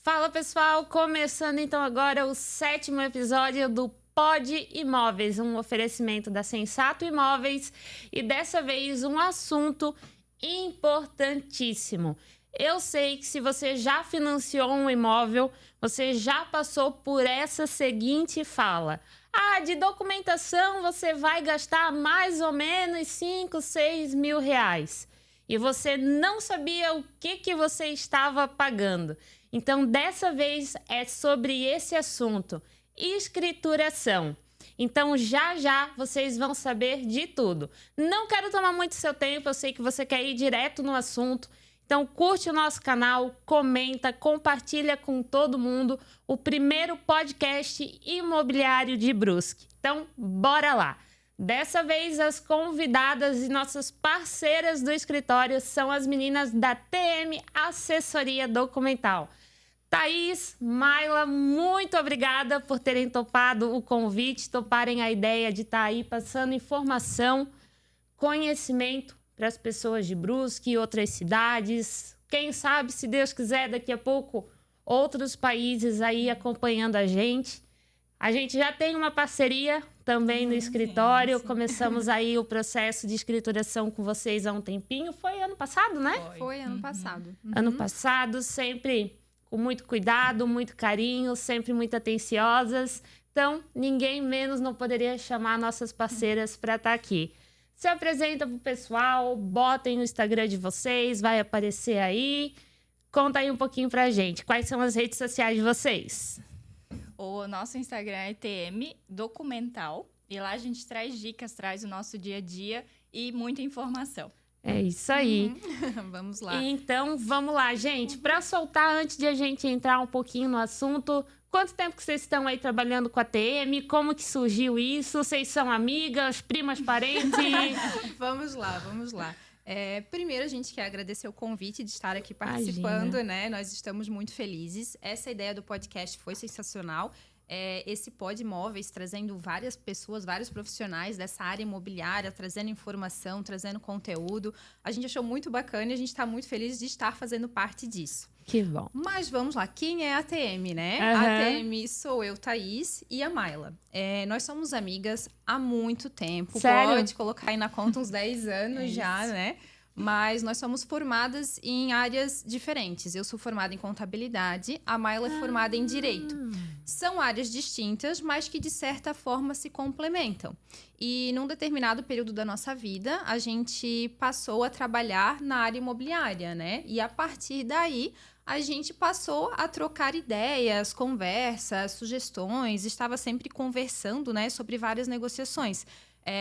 Fala pessoal, começando então agora o 7º episódio do Pod Imóveis, um oferecimento da Sensato Imóveis e dessa vez um assunto importantíssimo. Eu sei que se você já financiou um imóvel, você já passou por essa seguinte fala: de documentação você vai gastar mais ou menos 5, 6 mil reais. E você não sabia o que você estava pagando. Então, dessa vez é sobre esse assunto, escrituração. Então, já vocês vão saber de tudo. Não quero tomar muito seu tempo, eu sei que você quer ir direto no assunto. Então, curte o nosso canal, comenta, compartilha com todo mundo o primeiro podcast imobiliário de Brusque. Então, bora lá! Dessa vez, as convidadas e nossas parceiras do escritório são as meninas da TM Assessoria Documental. Thaís, Mayla, muito obrigada por terem topado o convite, toparem a ideia de estar aí passando informação, conhecimento para as pessoas de Brusque e outras cidades. Quem sabe, se Deus quiser, daqui a pouco, outros países aí acompanhando a gente. A gente já tem uma parceria também no escritório. Sim. Começamos aí o processo de escrituração com vocês há um tempinho. Foi ano passado, né? Foi ano passado. Ano passado, sempre com muito cuidado, muito carinho, sempre muito atenciosas. Então, ninguém menos não poderia chamar nossas parceiras para estar aqui. Se apresenta pro pessoal, botem no Instagram de vocês, vai aparecer aí. Conta aí um pouquinho pra gente. Quais são as redes sociais de vocês? O nosso Instagram é TM Documental. E lá a gente traz dicas, traz o nosso dia a dia e muita informação. É isso aí. Vamos lá. Então, vamos lá, gente. Para soltar, antes de a gente entrar um pouquinho no assunto, quanto tempo que vocês estão aí trabalhando com a TM? Como que surgiu isso? Vocês são amigas, primas, parentes? Vamos lá. Primeiro, a gente quer agradecer o convite de estar aqui participando, né? Nós estamos muito felizes. Essa ideia do podcast foi sensacional. Esse Pod Imóveis trazendo várias pessoas, vários profissionais dessa área imobiliária, trazendo informação, trazendo conteúdo. A gente achou muito bacana e a gente está muito feliz de estar fazendo parte disso. Que bom. Mas vamos lá, quem é a TM, né? Uhum. A TM sou eu, Thaís, e a Mayla. Nós somos amigas há muito tempo. Sério? Pode colocar aí na conta uns 10 anos já, né? Mas nós somos formadas em áreas diferentes. Eu sou formada em contabilidade, a Mayla é formada em direito. São áreas distintas, mas que de certa forma se complementam. E num determinado período da nossa vida, a gente passou a trabalhar na área imobiliária, né? E a partir daí, a gente passou a trocar ideias, conversas, sugestões, estava sempre conversando, né, sobre várias negociações.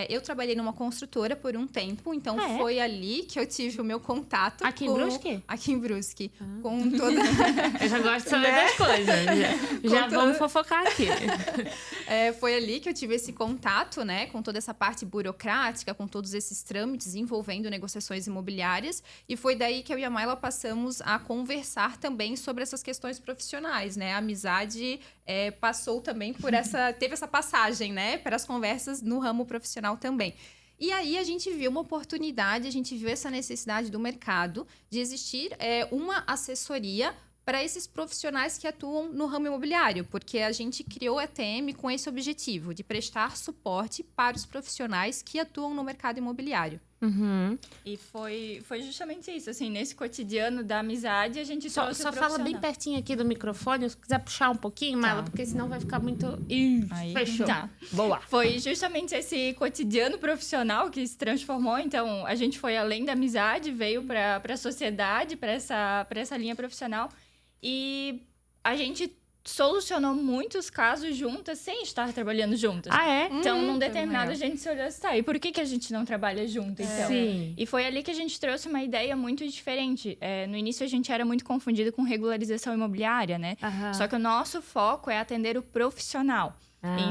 Eu trabalhei numa construtora por um tempo, então foi ali que eu tive o meu contato. Aqui em Brusque? Aqui em Brusque. Com toda... Eu já gosto de saber das coisas. Já vamos fofocar aqui. Foi ali que eu tive esse contato, né, com toda essa parte burocrática, com todos esses trâmites envolvendo negociações imobiliárias. E foi daí que eu e a Mayla passamos a conversar também sobre essas questões profissionais, né? A amizade passou também por teve essa passagem, né, para as conversas no ramo profissional também. E aí a gente viu uma oportunidade, a gente viu essa necessidade do mercado de existir uma assessoria para esses profissionais que atuam no ramo imobiliário, porque a gente criou a TM com esse objetivo, de prestar suporte para os profissionais que atuam no mercado imobiliário. Uhum. E foi justamente isso, assim, nesse cotidiano da amizade, a gente trouxe Só fala bem pertinho aqui do microfone, se quiser puxar um pouquinho, Mayla, porque senão vai ficar muito... Fechou. Tá. Boa. Foi justamente esse cotidiano profissional que se transformou, então a gente foi além da amizade, veio para a sociedade, para essa linha profissional, e a gente solucionou muitos casos juntas sem estar trabalhando juntas. Então, num determinado, a gente se olhou assim, tá, e por que a gente não trabalha junto, então? Sim. E foi ali que a gente trouxe uma ideia muito diferente. No início, a gente era muito confundido com regularização imobiliária, né? Só que o nosso foco é atender o profissional.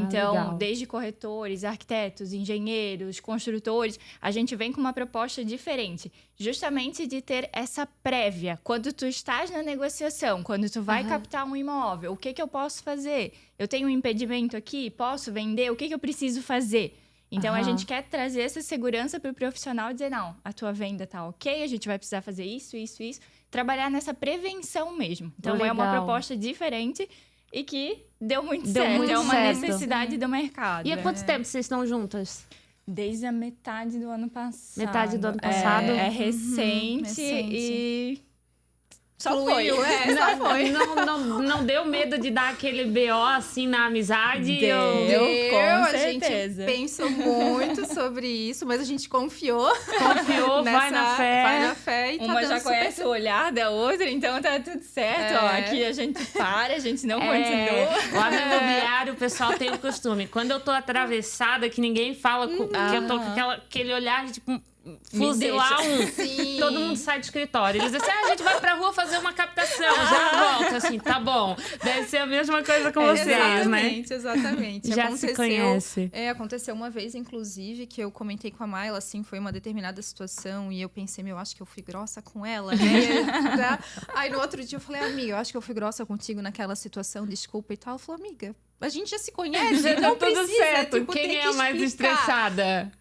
Então, legal. desde corretores, arquitetos, engenheiros, construtores, a gente vem com uma proposta diferente. Justamente de ter essa prévia. Quando tu estás na negociação, quando tu vai captar um imóvel, o que eu posso fazer? Eu tenho um impedimento aqui? Posso vender? O que eu preciso fazer? Então, a gente quer trazer essa segurança para o profissional e dizer, não, a tua venda tá ok, a gente vai precisar fazer isso, isso, isso. trabalhar nessa prevenção mesmo. Então, é uma Legal. proposta diferente e que deu muito Deu certo. muito É uma certo. necessidade do mercado. E há quanto tempo vocês estão juntas? Desde a metade do ano passado. Metade do ano passado? É recente, recente. e só foi. Fluiu, só foi. Não deu medo de dar aquele BO assim na amizade? Deu. com a certeza. gente pensou muito sobre isso, mas a gente confiou. Confiou, vai na fé. Vai na fé e tá Uma dando já super conhece o olhar da outra, então tá tudo certo. Ó, aqui a gente para, a gente não continua. Lá no imobiliário, o pessoal tem o costume. Quando eu tô atravessada, que ninguém fala, que eu tô com aquele olhar de tipo, fuzilar Sim. todo mundo sai do escritório. Eles dizem assim, a gente vai pra rua fazer uma captação, já volta. Assim, tá bom. Deve ser a mesma coisa com vocês, né? Exatamente. Já se conhece. Aconteceu uma vez, inclusive, que eu comentei com a Mayla, assim, foi uma determinada situação e eu pensei, eu acho que eu fui grossa com ela, né? Aí no outro dia eu falei, amiga, eu acho que eu fui grossa contigo naquela situação, desculpa e tal. Ela falou, amiga, a gente já se conhece, Já não tá tudo precisa, certo. tipo, Quem ter é que a mais explicar. estressada?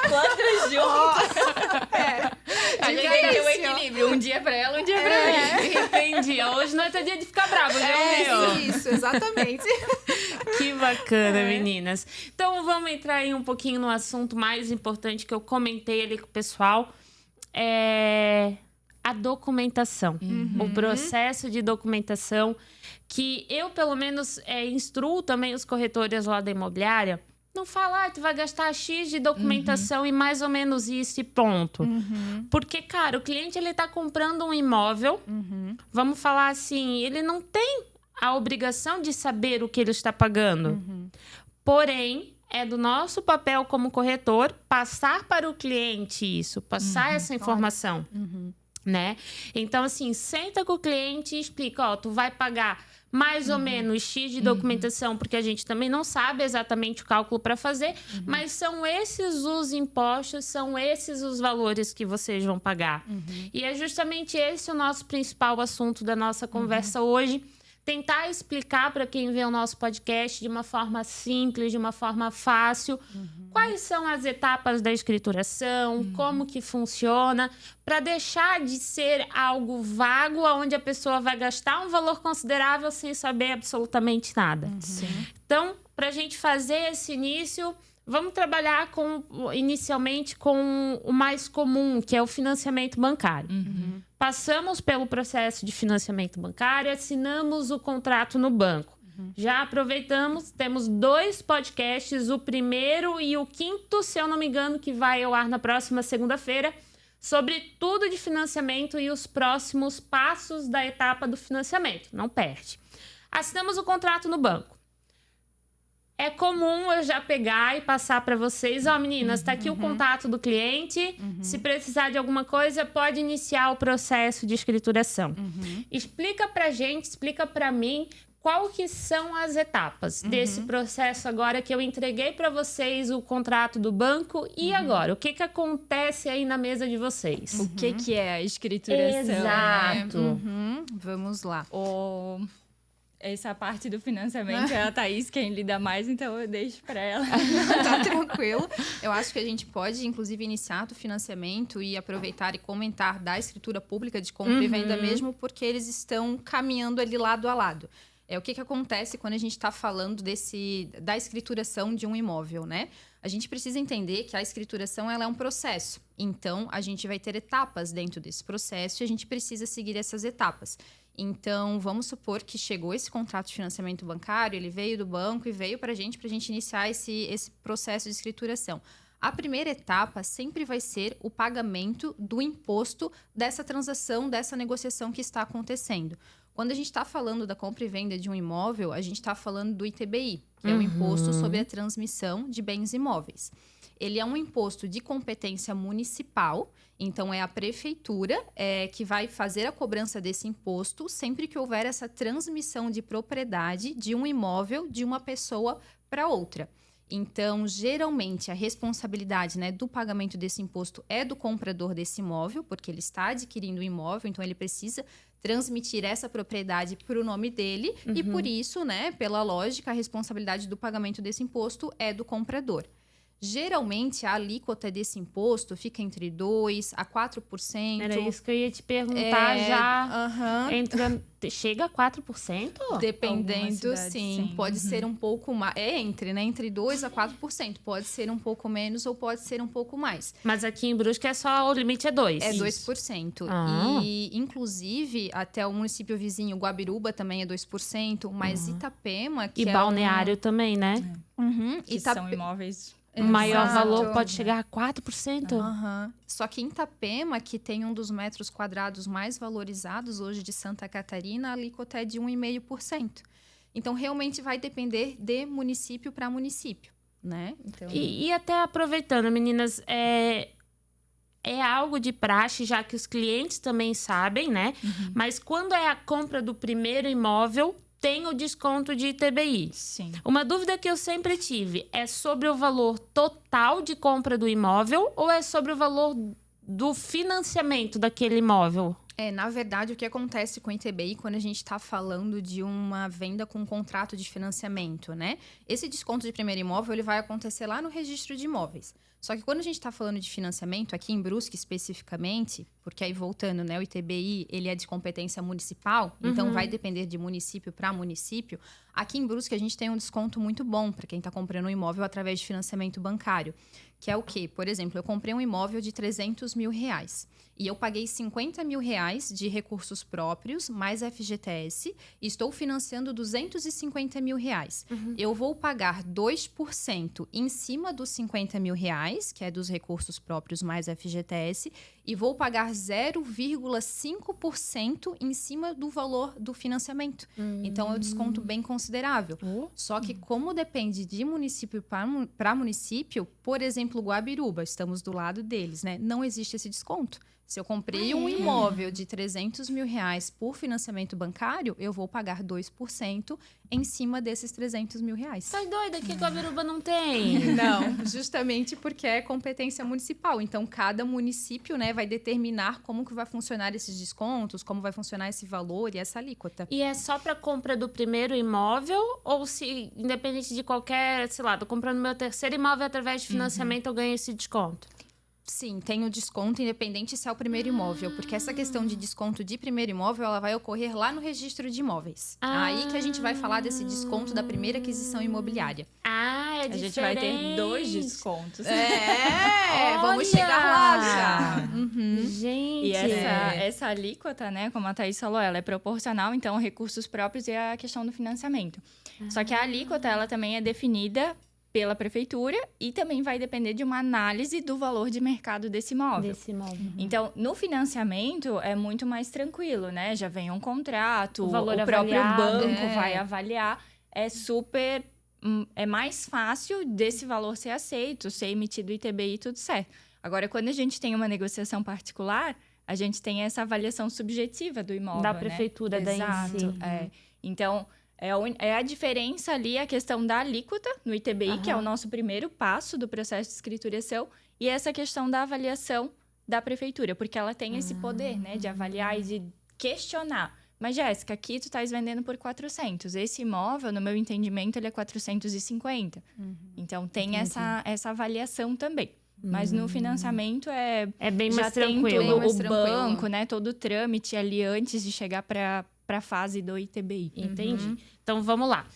Quantas juntas? A gente tem que ter um isso. equilíbrio. Um dia pra ela, um dia pra mim. Entendi. Hoje não é teu dia de ficar bravo, viu? Isso, exatamente. Que bacana, meninas. Então, vamos entrar aí um pouquinho no assunto mais importante que eu comentei ali com o pessoal. A documentação. O processo de documentação que eu, pelo menos, instruo também os corretores lá da imobiliária. Não fala, tu vai gastar X de documentação e mais ou menos isso e pronto. Porque, cara, o cliente, ele tá comprando um imóvel, vamos falar assim, ele não tem a obrigação de saber o que ele está pagando. Porém, é do nosso papel como corretor passar para o cliente isso, passar essa informação. Né? Então, assim, senta com o cliente e explica, tu vai pagar mais ou menos X de documentação, porque a gente também não sabe exatamente o cálculo para fazer, mas são esses os impostos, são esses os valores que vocês vão pagar. E é justamente esse o nosso principal assunto da nossa conversa hoje. Tentar explicar para quem vê o nosso podcast de uma forma simples, de uma forma fácil, quais são as etapas da escrituração, como que funciona, para deixar de ser algo vago, onde a pessoa vai gastar um valor considerável sem saber absolutamente nada. Então, para a gente fazer esse início, vamos trabalhar inicialmente com o mais comum, que é o financiamento bancário. Passamos pelo processo de financiamento bancário, assinamos o contrato no banco. Já aproveitamos, temos 2 podcasts, o primeiro e o 5º, se eu não me engano, que vai ao ar na próxima segunda-feira, sobre tudo de financiamento e os próximos passos da etapa do financiamento. Não perde. Assinamos o contrato no banco. É comum eu já pegar e passar para vocês, meninas, tá aqui o contato do cliente, se precisar de alguma coisa, pode iniciar o processo de escrituração. Explica pra gente, explica pra mim, qual que são as etapas desse processo agora que eu entreguei para vocês o contrato do banco e agora? O que acontece aí na mesa de vocês? O que é a escrituração? Exato. Vamos lá. Essa parte do financiamento é a Thaís quem lida mais, então eu deixo para ela. Tá tranquilo. Eu acho que a gente pode, inclusive, iniciar do financiamento e aproveitar e comentar da escritura pública de compra e venda mesmo, porque eles estão caminhando ali lado a lado. O que acontece quando a gente está falando da escrituração de um imóvel, né? A gente precisa entender que a escrituração ela é um processo. Então, a gente vai ter etapas dentro desse processo e a gente precisa seguir essas etapas. Então, vamos supor que chegou esse contrato de financiamento bancário, ele veio do banco e veio para a gente iniciar esse processo de escrituração. A primeira etapa sempre vai ser o pagamento do imposto dessa transação, dessa negociação que está acontecendo. Quando a gente está falando da compra e venda de um imóvel, a gente está falando do ITBI, que é o Imposto sobre a Transmissão de Bens Imóveis. Ele é um imposto de competência municipal, então é a prefeitura que vai fazer a cobrança desse imposto sempre que houver essa transmissão de propriedade de um imóvel de uma pessoa para outra. Então, geralmente, a responsabilidade, do pagamento desse imposto é do comprador desse imóvel, porque ele está adquirindo o imóvel, então ele precisa transmitir essa propriedade para o nome dele e, por isso, pela lógica, a responsabilidade do pagamento desse imposto é do comprador. Geralmente, a alíquota desse imposto fica entre 2% a 4%. Era isso que eu ia te perguntar já. Chega a 4%? Dependendo, cidades, sim. Pode ser um pouco mais. Entre 2% a 4%. Pode ser um pouco menos ou pode ser um pouco mais. Mas aqui em Brusque o limite é 2%. É 2%. E, inclusive, até o município vizinho, Guabiruba, também é 2%. Mas Itapema, que E Balneário também, né? Que são imóveis... O maior Exato. valor pode chegar a 4%. Só que em Itapema, que tem um dos metros quadrados mais valorizados hoje de Santa Catarina, a alíquota é de 1,5%. Então, realmente vai depender de município para município, né? Então... E até aproveitando, meninas, é algo de praxe, já que os clientes também sabem, né? Mas quando é a compra do primeiro imóvel, tem o desconto de ITBI. Sim. Uma dúvida que eu sempre tive é sobre o valor total de compra do imóvel ou é sobre o valor do financiamento daquele imóvel? Na verdade, o que acontece com o ITBI quando a gente está falando de uma venda com contrato de financiamento, né? Esse desconto de primeiro imóvel, ele vai acontecer lá no registro de imóveis. Só que quando a gente está falando de financiamento, aqui em Brusque especificamente, porque aí voltando, né, o ITBI, ele é de competência municipal, então vai depender de município para município. Aqui em Brusque, a gente tem um desconto muito bom para quem está comprando um imóvel através de financiamento bancário, que é o quê? Por exemplo, eu comprei um imóvel de R$300 mil e eu paguei R$50 mil de recursos próprios, mais FGTS, e estou financiando R$250 mil. Eu vou pagar 2% em cima dos R$50 mil, que é dos recursos próprios mais FGTS, e vou pagar 0,5% em cima do valor do financiamento. Então, é um desconto bem considerável. Só que como depende de município para município, por exemplo, Guabiruba, estamos do lado deles, né? Não existe esse desconto. Se eu comprei um imóvel de R$300 mil por financiamento bancário, eu vou pagar 2% em cima desses R$300 mil. Tá doida que Guabiruba não tem? Não, justamente porque é competência municipal. Então, cada município, né, vai determinar como que vai funcionar esses descontos, como vai funcionar esse valor e essa alíquota. E é só para compra do primeiro imóvel? Ou se, independente de qualquer, sei lá, tô comprando meu terceiro imóvel através de financiamento, eu ganho esse desconto? Sim, tem o desconto independente se é o primeiro imóvel, porque essa questão de desconto de primeiro imóvel, ela vai ocorrer lá no registro de imóveis. Aí que a gente vai falar desse desconto da primeira aquisição imobiliária. É diferente. A gente vai ter 2 descontos. Vamos chegar lá já. Gente. E essa alíquota, né, como a Thaís falou, ela é proporcional, então, recursos próprios e a questão do financiamento. Só que a alíquota, ela também é definida pela prefeitura e também vai depender de uma análise do valor de mercado desse imóvel. Então, no financiamento é muito mais tranquilo, né? Já vem um contrato, o próprio banco vai avaliar. É mais fácil desse valor ser aceito, ser emitido ITBI, tudo certo. Agora, quando a gente tem uma negociação particular, a gente tem essa avaliação subjetiva do imóvel, da prefeitura, né? Exato. Daí em si. Então, é a diferença ali, a questão da alíquota no ITBI, que é o nosso primeiro passo do processo de escrituração, e essa questão da avaliação da prefeitura, porque ela tem esse poder, né, de avaliar e de questionar. Mas, Jéssica, aqui tu estás vendendo por 400. Esse imóvel, no meu entendimento, ele é 450. Então, tem essa avaliação também. Mas no financiamento é bem mais tranquilo. mais o tranquilo. Banco, né, todo o trâmite ali antes de chegar para a fase do ITBI. Entendi. Então, vamos lá.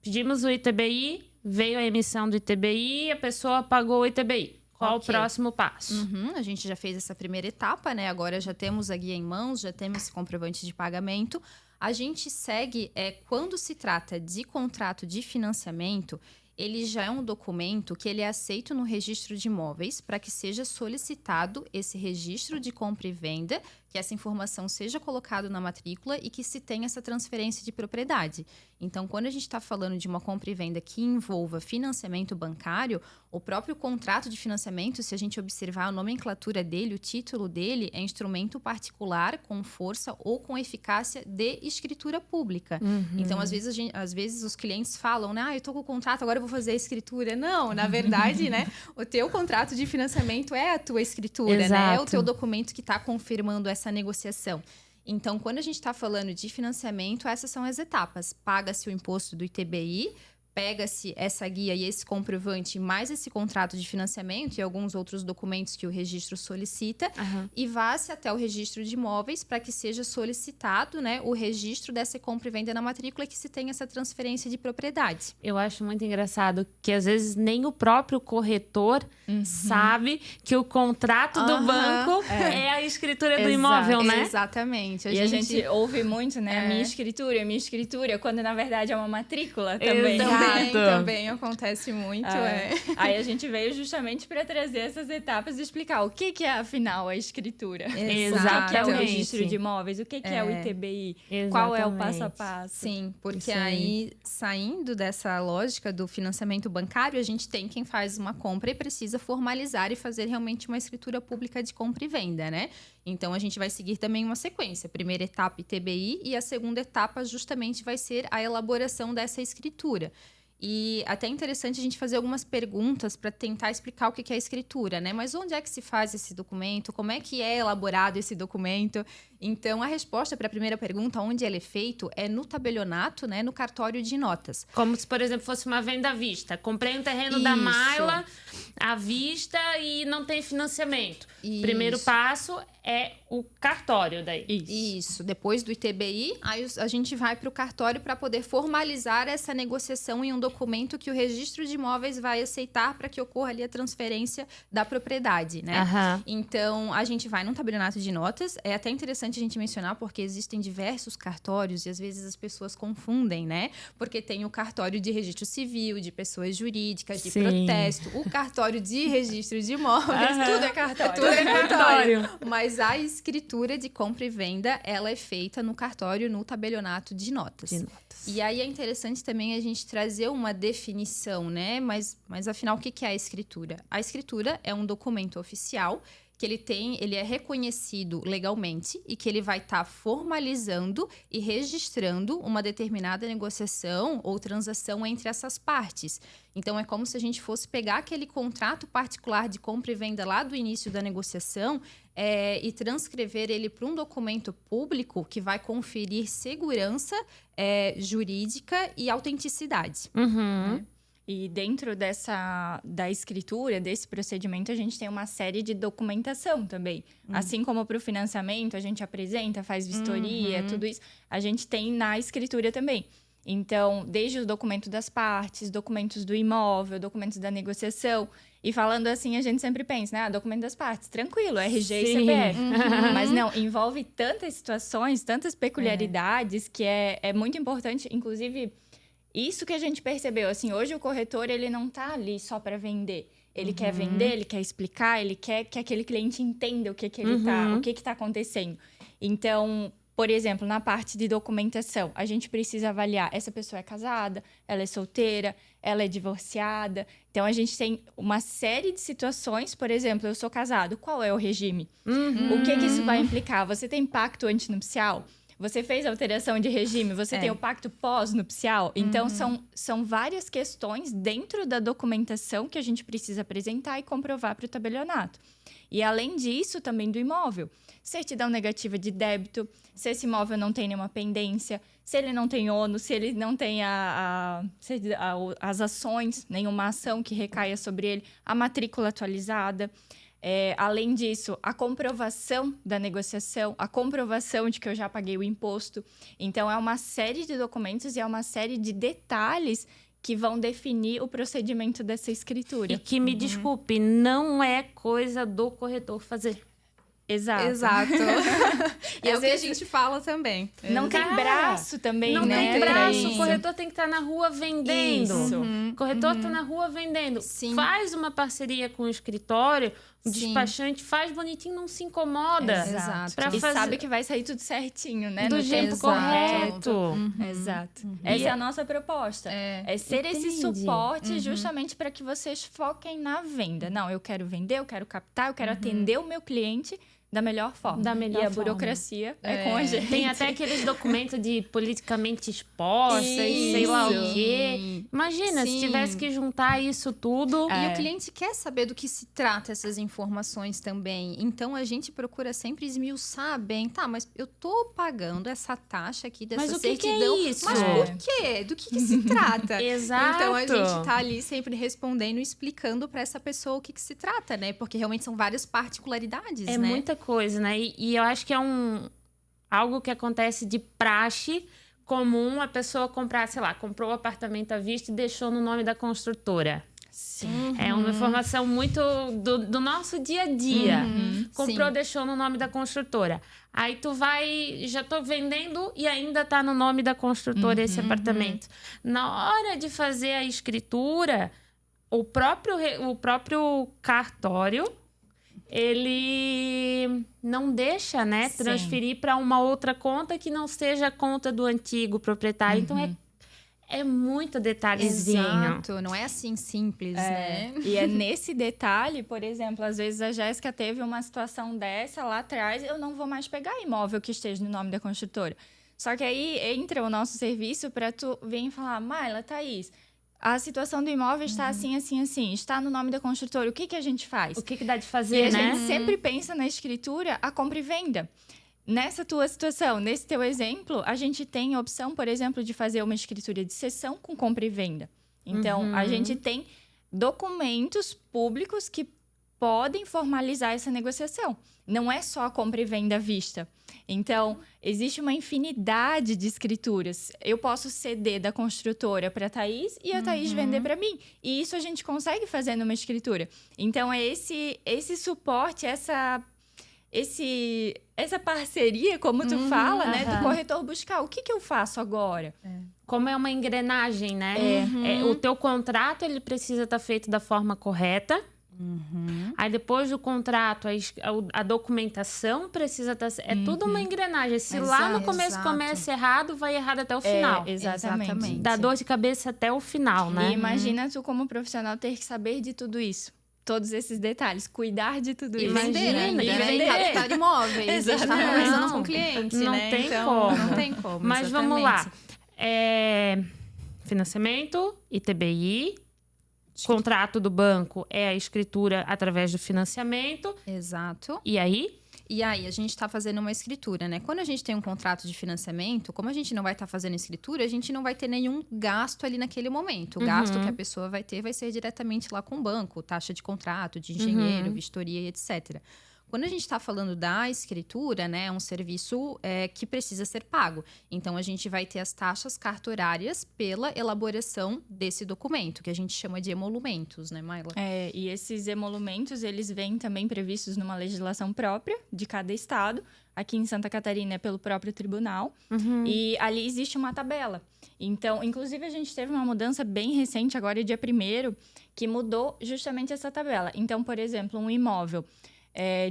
Pedimos o ITBI, veio a emissão do ITBI, a pessoa pagou o ITBI. Qual o próximo passo? A gente já fez essa primeira etapa, né? Agora já temos a guia em mãos, já temos esse comprovante de pagamento. A gente segue, quando se trata de contrato de financiamento, ele já é um documento que ele é aceito no registro de imóveis para que seja solicitado esse registro de compra e venda, que essa informação seja colocada na matrícula e que se tenha essa transferência de propriedade. Então, quando a gente está falando de uma compra e venda que envolva financiamento bancário, o próprio contrato de financiamento, se a gente observar a nomenclatura dele, o título dele é instrumento particular com força ou com eficácia de escritura pública. Então, às vezes os clientes falam, né? Eu estou com o contrato, agora eu vou fazer a escritura. Não, na verdade, né? O teu contrato de financiamento é a tua escritura, Exato. né? É o teu documento que está confirmando essa negociação. Então, quando a gente está falando de financiamento, essas são as etapas. Paga-se o imposto do ITBI, pega-se essa guia e esse comprovante, mais esse contrato de financiamento e alguns outros documentos que o registro solicita, e vá-se até o registro de imóveis para que seja solicitado, né, o registro dessa compra e venda na matrícula, que se tenha essa transferência de propriedade. Eu acho muito engraçado que às vezes nem o próprio corretor sabe que o contrato do banco é a escritura do imóvel, né? Exatamente. A gente ouve muito, né? A minha escritura, quando na verdade é uma matrícula também. Também acontece muito. Aí a gente veio justamente para trazer essas etapas e explicar o que é, afinal, a escritura. Exatamente. O que é o registro de imóveis, o que é o ITBI, qual é o passo a passo. Sim, porque aí, saindo dessa lógica do financiamento bancário, a gente tem quem faz uma compra e precisa formalizar e fazer realmente uma escritura pública de compra e venda, né? Então, a gente vai seguir também uma sequência. A primeira etapa, ITBI, e a segunda etapa justamente vai ser a elaboração dessa escritura. E até é interessante a gente fazer algumas perguntas para tentar explicar o que é a escritura, né? Mas onde é que se faz esse documento? Como é que é elaborado esse documento? Então, a resposta para a primeira pergunta, onde ele é feito, é no tabelionato, né? No cartório de notas. Como se, por exemplo, fosse uma venda à vista. Comprei um terreno da Mayla à vista e não tem financiamento. Primeiro passo é o cartório daí. Isso. Depois do ITBI, aí a gente vai para o cartório para poder formalizar essa negociação em um documento que o registro de imóveis vai aceitar para que ocorra ali a transferência da propriedade, né? Então, a gente vai num tabelionato de notas. É até interessante a gente mencionar, porque existem diversos cartórios e às vezes as pessoas confundem, né? Porque tem o cartório de registro civil, de pessoas jurídicas, de protesto, o cartório de registro de imóveis, tudo é cartório. Tudo é cartório. Mas a escritura de compra e venda, ela é feita no cartório, no tabelionato de notas. E aí é interessante também a gente trazer uma definição, né? Mas afinal, o que é a escritura? A escritura é um documento oficial que ele é reconhecido legalmente e que ele vai estar formalizando e registrando uma determinada negociação ou transação entre essas partes. Então, é como se a gente fosse pegar aquele contrato particular de compra e venda lá do início da negociação e transcrever ele para um documento público que vai conferir segurança jurídica e autenticidade. Né? E dentro da escritura, desse procedimento, a gente tem uma série de documentação também. Assim como para o financiamento, a gente apresenta, faz vistoria, tudo isso, a gente tem na escritura também. Então, desde o documento das partes, documentos do imóvel, documentos da negociação. E falando assim, a gente sempre pensa, né? Documento das partes, tranquilo, RG e CPF. Mas não, envolve tantas situações, tantas peculiaridades que é muito importante, inclusive... Isso que a gente percebeu, assim, hoje o corretor, ele não tá ali só para vender. Ele quer vender, ele quer explicar, ele quer que aquele cliente entenda o que tá acontecendo. Então, por exemplo, na parte de documentação, a gente precisa avaliar, essa pessoa é casada, ela é solteira, ela é divorciada. Então, a gente tem uma série de situações, por exemplo, eu sou casado, qual é o regime? O que isso vai implicar? Você tem pacto antinupcial? Você fez alteração de regime, você tem o pacto pós-nupcial. Então, são várias questões dentro da documentação que a gente precisa apresentar e comprovar para o tabelionato. E, além disso, também do imóvel. Certidão negativa de débito, se esse imóvel não tem nenhuma pendência, se ele não tem ônus, se ele não tem as ações, nenhuma ação que recaia sobre ele, a matrícula atualizada. Além disso, a comprovação da negociação, a comprovação de que eu já paguei o imposto. Então, é uma série de documentos e é uma série de detalhes que vão definir o procedimento dessa escritura. E que, me desculpe, não é coisa do corretor fazer. Exato. E é o que a gente fala também. Não tem braço também, não né? Não tem braço. O corretor tem que estar na rua vendendo. Isso. O corretor está na rua vendendo. Sim. Faz uma parceria com o escritório, o despachante faz bonitinho, não se incomoda. Exato. E sabe que vai sair tudo certinho, né? Do tempo correto. Exato. Essa é a nossa proposta. É ser esse suporte justamente para que vocês foquem na venda. Não, eu quero vender, eu quero captar, eu quero atender o meu cliente da melhor forma. Da melhor e a forma. burocracia é com a gente. Tem até aqueles documentos de politicamente expostas, sei lá o quê. Imagina, se tivesse que juntar isso tudo. E o cliente quer saber do que se trata essas informações também. Então, a gente procura sempre esmiuçar bem. Tá, mas eu tô pagando essa taxa aqui dessa Mas o que certidão. é isso? Mas por quê? Do que se trata? Exato. Então, a gente tá ali sempre respondendo, explicando para essa pessoa o que se trata, né? Porque realmente são várias particularidades, É né? muita coisa, né? E eu acho que é algo que acontece de praxe comum a pessoa comprar, sei lá, comprou o apartamento à vista e deixou no nome da construtora. Sim. É uma informação muito do nosso dia a dia. Comprou, sim. deixou no nome da construtora. Aí tu vai, já tô vendendo e ainda tá no nome da construtora esse apartamento. Na hora de fazer a escritura, o próprio cartório, ele não deixa, né, Sim. transferir para uma outra conta que não seja a conta do antigo proprietário. Então é muito detalhezinho. Exato, não é assim simples, né? E é nesse detalhe, por exemplo, às vezes a Jéssica teve uma situação dessa lá atrás, eu não vou mais pegar imóvel que esteja no nome da construtora. Só que aí entra o nosso serviço para tu vir e falar, Mayla, Thaís, a situação do imóvel está assim, assim, assim, está no nome da construtora, o que a gente faz? O que dá de E fazer, a né? gente sempre pensa na escritura a compra e venda. Nessa tua situação, nesse teu exemplo, a gente tem a opção, por exemplo, de fazer uma escritura de cessão com compra e venda. Então, a gente tem documentos públicos que podem formalizar essa negociação. Não é só a compra e venda à vista. Então, existe uma infinidade de escrituras. Eu posso ceder da construtora para a Thaís e a Thaís vender para mim. E isso a gente consegue fazer numa escritura. Então, é esse suporte, essa parceria, como tu fala, né? Do corretor buscar. O que eu faço agora? Como é uma engrenagem, né? O teu contrato, ele precisa estar feito da forma correta. Aí depois do contrato, a documentação precisa estar... É tudo uma engrenagem. Se lá no começo começa errado, vai errado até o final. Exatamente. Dá dor de cabeça até o final, né? E imagina tu, como profissional, ter que saber de tudo isso. Todos esses detalhes. Cuidar de tudo isso. Vender, né? Imagina, E vender. captar imóveis. Exatamente. Estar conversando Não, com o cliente, não né? tem Então, como. Não tem como, Mas vamos lá. Financiamento, ITBI, contrato do banco é a escritura através do financiamento. Exato. E aí? E aí, a gente está fazendo uma escritura, né? Quando a gente tem um contrato de financiamento, como a gente não vai estar fazendo escritura, a gente não vai ter nenhum gasto ali naquele momento. O gasto que a pessoa vai ter vai ser diretamente lá com o banco, taxa de contrato, de engenheiro, vistoria e etc. Quando a gente está falando da escritura, né, é um serviço que precisa ser pago. Então, a gente vai ter as taxas cartorárias pela elaboração desse documento, que a gente chama de emolumentos, né, Mayla? E esses emolumentos, eles vêm também previstos numa legislação própria de cada estado. Aqui em Santa Catarina é pelo próprio tribunal. E ali existe uma tabela. Então, inclusive, a gente teve uma mudança bem recente, agora dia 1º, que mudou justamente essa tabela. Então, por exemplo, um imóvel...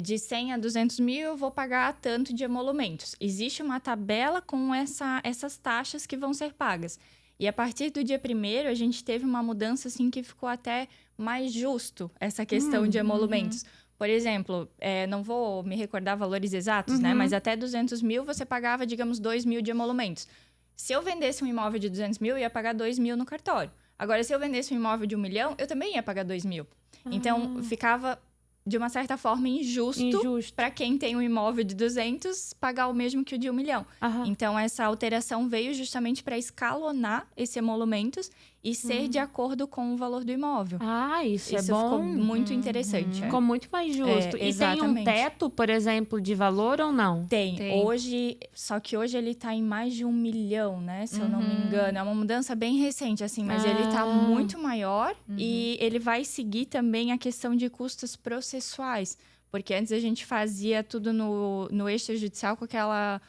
de 100 a 200 mil, eu vou pagar tanto de emolumentos. Existe uma tabela com essas taxas que vão ser pagas. E a partir do dia 1º, a gente teve uma mudança assim, que ficou até mais justo essa questão de emolumentos. Por exemplo, não vou me recordar valores exatos, né? Mas até 200 mil, você pagava, digamos, 2 mil de emolumentos. Se eu vendesse um imóvel de 200 mil, eu ia pagar 2 mil no cartório. Agora, se eu vendesse um imóvel de 1 milhão, eu também ia pagar 2 mil. Então, ficava... de uma certa forma, injusto. Para quem tem um imóvel de 200, pagar o mesmo que o de 1 milhão. Então, essa alteração veio justamente para escalonar esses emolumentos e ser de acordo com o valor do imóvel. Isso é Isso bom. ficou muito interessante. Ficou muito mais justo. E tem um Exatamente. teto, por exemplo, de valor ou não? Tem. Hoje, só que hoje ele tá em mais de 1 milhão, né? Se eu não me engano. É uma mudança bem recente, assim, mas ele tá muito maior e ele vai seguir também a questão de custos processuais. Porque antes a gente fazia tudo no extrajudicial com aquela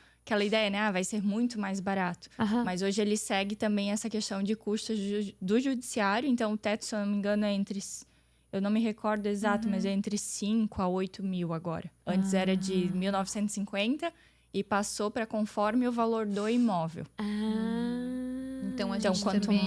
ideia, né? Vai ser muito mais barato. Mas hoje ele segue também essa questão de custos do judiciário. Então, o teto, se eu não me engano, é entre... Eu não me recordo exato, mas é entre 5 a 8 mil agora. Antes era de 1.950 e passou para conforme o valor do imóvel. Então, a Então, gente quanto também,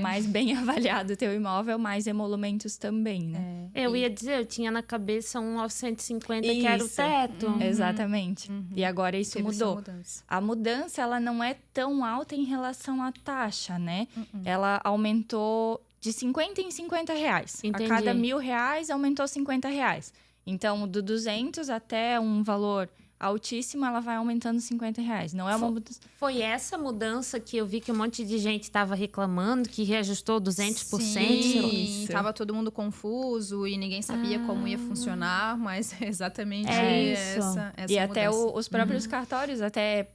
mais bem avaliado o teu imóvel, mais emolumentos também, né? Eu ia dizer, eu tinha na cabeça um aos 150 que era o Isso. teto. Exatamente. E agora isso teve essa mudou. mudança. A mudança, ela não é tão alta em relação à taxa, né? Ela aumentou de 50 em 50 reais. Entendi. A cada R$1.000 aumentou 50 reais. Então, do 200 até um valor altíssimo, ela vai aumentando 50 reais. Não é uma mudança... Foi essa mudança que eu vi que um monte de gente estava reclamando, que reajustou 200%. Sim, Isso. tava todo mundo confuso e ninguém sabia como ia funcionar, mas exatamente É isso. essa E até mudança. os próprios cartórios, até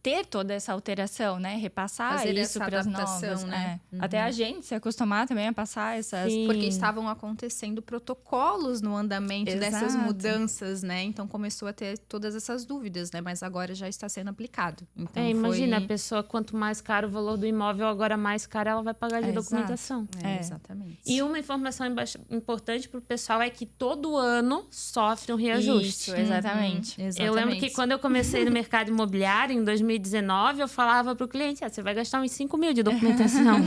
ter toda essa alteração, né? Repassar Fazer isso essa para as adaptação, novas. né? Até a gente se acostumar também a passar essas... Sim. Porque estavam acontecendo protocolos no andamento dessas Exato. mudanças, né? Então começou a ter todas essas dúvidas, né? Mas agora já está sendo aplicado. Então Imagina, a foi... pessoa, quanto mais caro o valor do imóvel, agora mais caro ela vai pagar de Exato. documentação. Exatamente. E uma informação importante para o pessoal é que todo ano sofre um reajuste. Isso, exatamente. Eu lembro que quando eu comecei no mercado imobiliário, em 2019, eu falava para o cliente, você vai gastar uns 5 mil de documentação.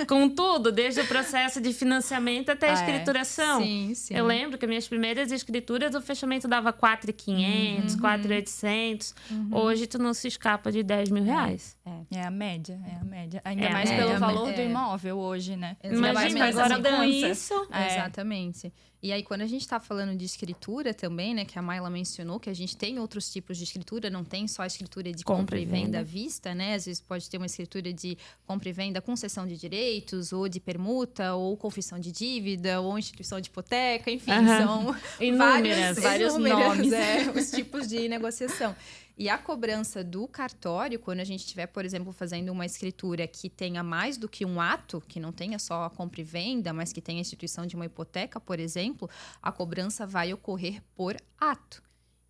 Com tudo, desde o processo de financiamento até a escrituração. Sim, sim. Eu lembro que minhas primeiras escrituras, o fechamento dava 4.500, 4.800. Hoje, tu não se escapa de 10 mil reais. É a média, é a média. Ainda É a mais média, pelo valor é. do imóvel hoje, né? Exatamente. Ainda mais Imagina, com essa agora com mudança. isso... Exatamente. E aí, quando a gente está falando de escritura também, né? Que a Mayla mencionou, que a gente tem outros tipos de escritura, não tem só a escritura de compra e venda à vista, né? Às vezes pode ter uma escritura de compra e venda com cessão de direitos, ou de permuta, ou confissão de dívida, ou instituição de hipoteca, enfim, são vários nomes. os tipos de negociação. E a cobrança do cartório, quando a gente estiver, por exemplo, fazendo uma escritura que tenha mais do que um ato, que não tenha só a compra e venda, mas que tenha a instituição de uma hipoteca, por exemplo, a cobrança vai ocorrer por ato.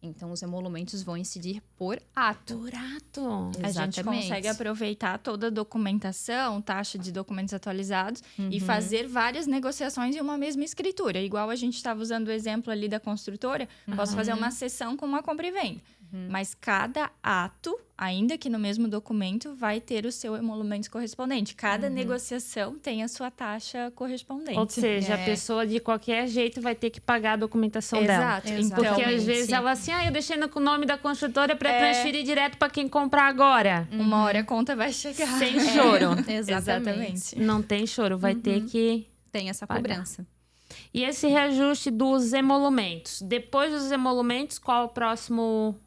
Então, os emolumentos vão incidir por ato. Por ato. A gente consegue aproveitar toda a documentação, taxa de documentos atualizados e fazer várias negociações em uma mesma escritura. Igual a gente estava usando o exemplo ali da construtora, posso fazer uma sessão com uma compra e venda. Mas cada ato, ainda que no mesmo documento, vai ter o seu emolumento correspondente. Cada negociação tem a sua taxa correspondente. Ou seja, a pessoa de qualquer jeito vai ter que pagar a documentação dela. Exato. Exatamente. Porque às vezes ela assim, eu deixei no nome da construtora para transferir direto para quem comprar agora. Uma hora a conta vai chegar. Sem choro. Exatamente. Não tem choro, vai ter que... Tem essa pagar. cobrança. E esse reajuste dos emolumentos? Depois dos emolumentos, qual o próximo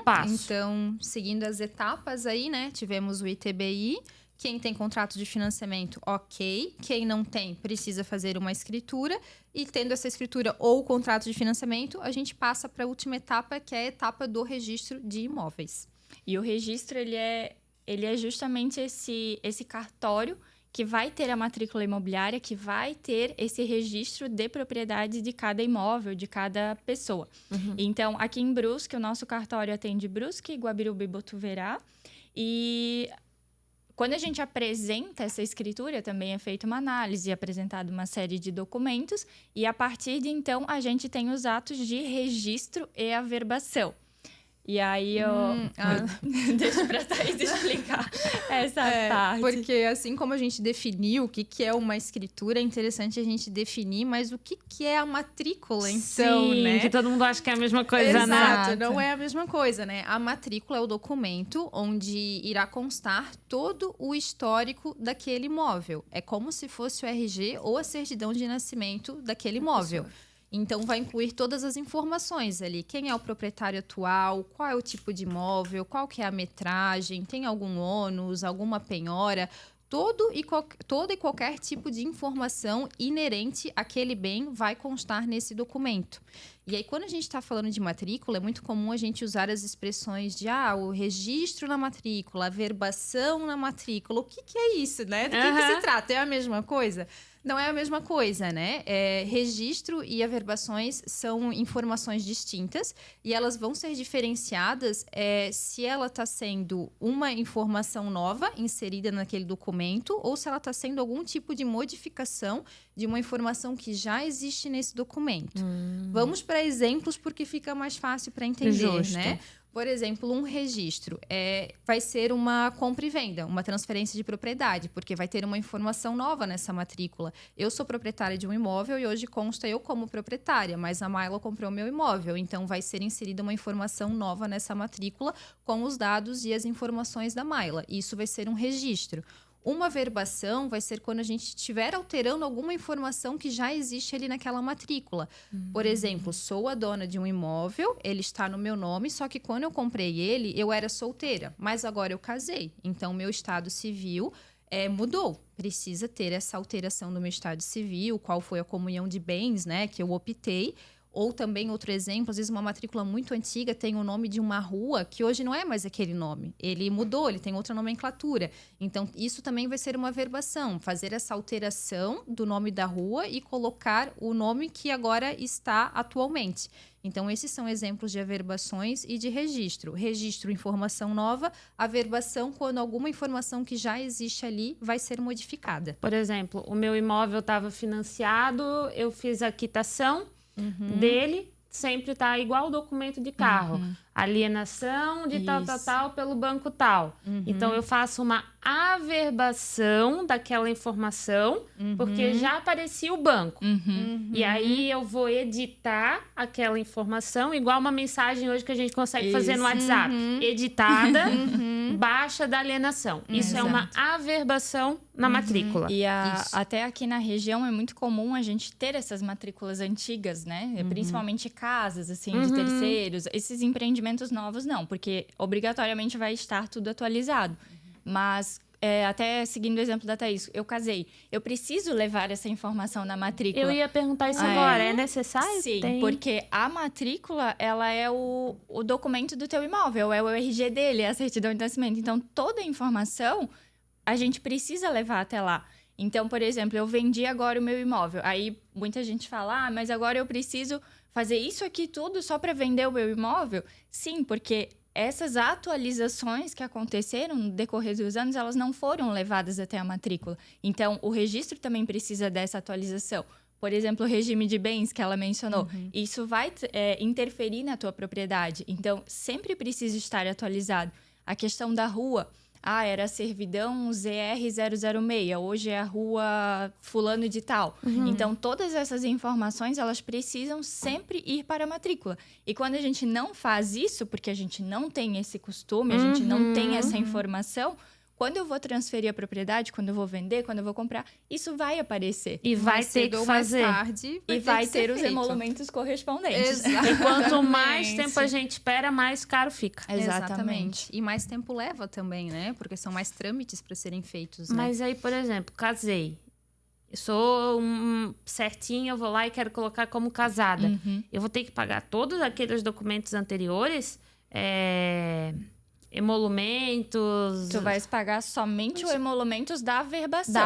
passo? Então, seguindo as etapas aí, né? Tivemos o ITBI. Quem tem contrato de financiamento, ok. Quem não tem, precisa fazer uma escritura. E tendo essa escritura ou contrato de financiamento, a gente passa para a última etapa, que é a etapa do registro de imóveis. E o registro, ele é justamente esse cartório que vai ter a matrícula imobiliária, que vai ter esse registro de propriedade de cada imóvel, de cada pessoa. Então, aqui em Brusque, o nosso cartório atende Brusque, Guabiruba e Botuverá. E quando a gente apresenta essa escritura, também é feita uma análise, apresentada uma série de documentos. E, a partir de então, a gente tem os atos de registro e averbação. E aí, deixa pra Thaís explicar essa parte. Porque assim como a gente definiu o que é uma escritura, é interessante a gente definir, mas o que é a matrícula, então, Sim, né? que todo mundo acha que é a mesma coisa, né? Exato, não é a mesma coisa, né? A matrícula é o documento onde irá constar todo o histórico daquele imóvel. É como se fosse o RG ou a certidão de nascimento daquele imóvel. Então, vai incluir todas as informações ali. Quem é o proprietário atual, qual é o tipo de imóvel, qual que é a metragem, tem algum ônus, alguma penhora. Todo e qualquer tipo de informação inerente àquele bem vai constar nesse documento. E aí, quando a gente está falando de matrícula, é muito comum a gente usar as expressões de o registro na matrícula, a verbação na matrícula. O que é isso, né? Do que se trata? É a mesma coisa? Não é a mesma coisa, né? Registro e averbações são informações distintas e elas vão ser diferenciadas se ela está sendo uma informação nova inserida naquele documento ou se ela está sendo algum tipo de modificação de uma informação que já existe nesse documento. Vamos para exemplos porque fica mais fácil para entender, Justo. né? Por exemplo, um registro vai ser uma compra e venda, uma transferência de propriedade, porque vai ter uma informação nova nessa matrícula. Eu sou proprietária de um imóvel e hoje consta eu como proprietária, mas a Mayla comprou meu imóvel, então vai ser inserida uma informação nova nessa matrícula com os dados e as informações da Mayla. Isso vai ser um registro. Uma verbação vai ser quando a gente estiver alterando alguma informação que já existe ali naquela matrícula. Por exemplo, sou a dona de um imóvel, ele está no meu nome, só que quando eu comprei ele, eu era solteira, mas agora eu casei. Então, meu estado civil mudou. Precisa ter essa alteração do meu estado civil, qual foi a comunhão de bens, né, que eu optei. Ou também, outro exemplo, às vezes uma matrícula muito antiga tem o nome de uma rua que hoje não é mais aquele nome. Ele mudou, ele tem outra nomenclatura. Então, isso também vai ser uma verbação. Fazer essa alteração do nome da rua e colocar o nome que agora está atualmente. Então, esses são exemplos de averbações e de registro. Registro, informação nova. Averbação, quando alguma informação que já existe ali vai ser modificada. Por exemplo, o meu imóvel estava financiado, eu fiz a quitação dele, sempre tá igual o documento de carro. Alienação de tal pelo banco tal. Então, eu faço uma averbação daquela informação, porque já aparecia o banco. E aí, eu vou editar aquela informação, igual uma mensagem hoje que a gente consegue fazer no WhatsApp. Editada, baixa da alienação. Isso é uma averbação na matrícula. E até aqui na região é muito comum a gente ter essas matrículas antigas, né? Principalmente casas, assim, de terceiros. Esses empreendimentos novos não, porque obrigatoriamente vai estar tudo atualizado. Mas, até seguindo o exemplo da Thaís, eu casei. Eu preciso levar essa informação na matrícula. Eu ia perguntar isso agora. É necessário? Sim, porque a matrícula, ela é o documento do teu imóvel, é o RG dele, é a certidão de nascimento. Então, toda a informação a gente precisa levar até lá. Então, por exemplo, eu vendi agora o meu imóvel. Aí, muita gente fala, mas agora eu preciso fazer isso aqui tudo só para vender o meu imóvel? Sim, porque essas atualizações que aconteceram no decorrer dos anos, elas não foram levadas até a matrícula. Então, o registro também precisa dessa atualização. Por exemplo, o regime de bens que ela mencionou. Isso vai interferir na tua propriedade. Então, sempre precisa estar atualizado. A questão da rua. Era a servidão ZR006, hoje é a rua fulano de tal. Então, todas essas informações, elas precisam sempre ir para a matrícula. E quando a gente não faz isso, porque a gente não tem esse costume, a gente não tem essa informação, quando eu vou transferir a propriedade, quando eu vou vender, quando eu vou comprar, isso vai aparecer. E vai ter que fazer. Tarde, e vai ter os emolumentos correspondentes. E quanto mais tempo a gente espera, mais caro fica. Exatamente. E mais tempo leva também, né? Porque são mais trâmites para serem feitos, né? Mas aí, por exemplo, casei. Eu sou certinha, eu vou lá e quero colocar como casada. Eu vou ter que pagar todos aqueles documentos anteriores? Emolumentos. Tu vais pagar somente o emolumentos da averbação.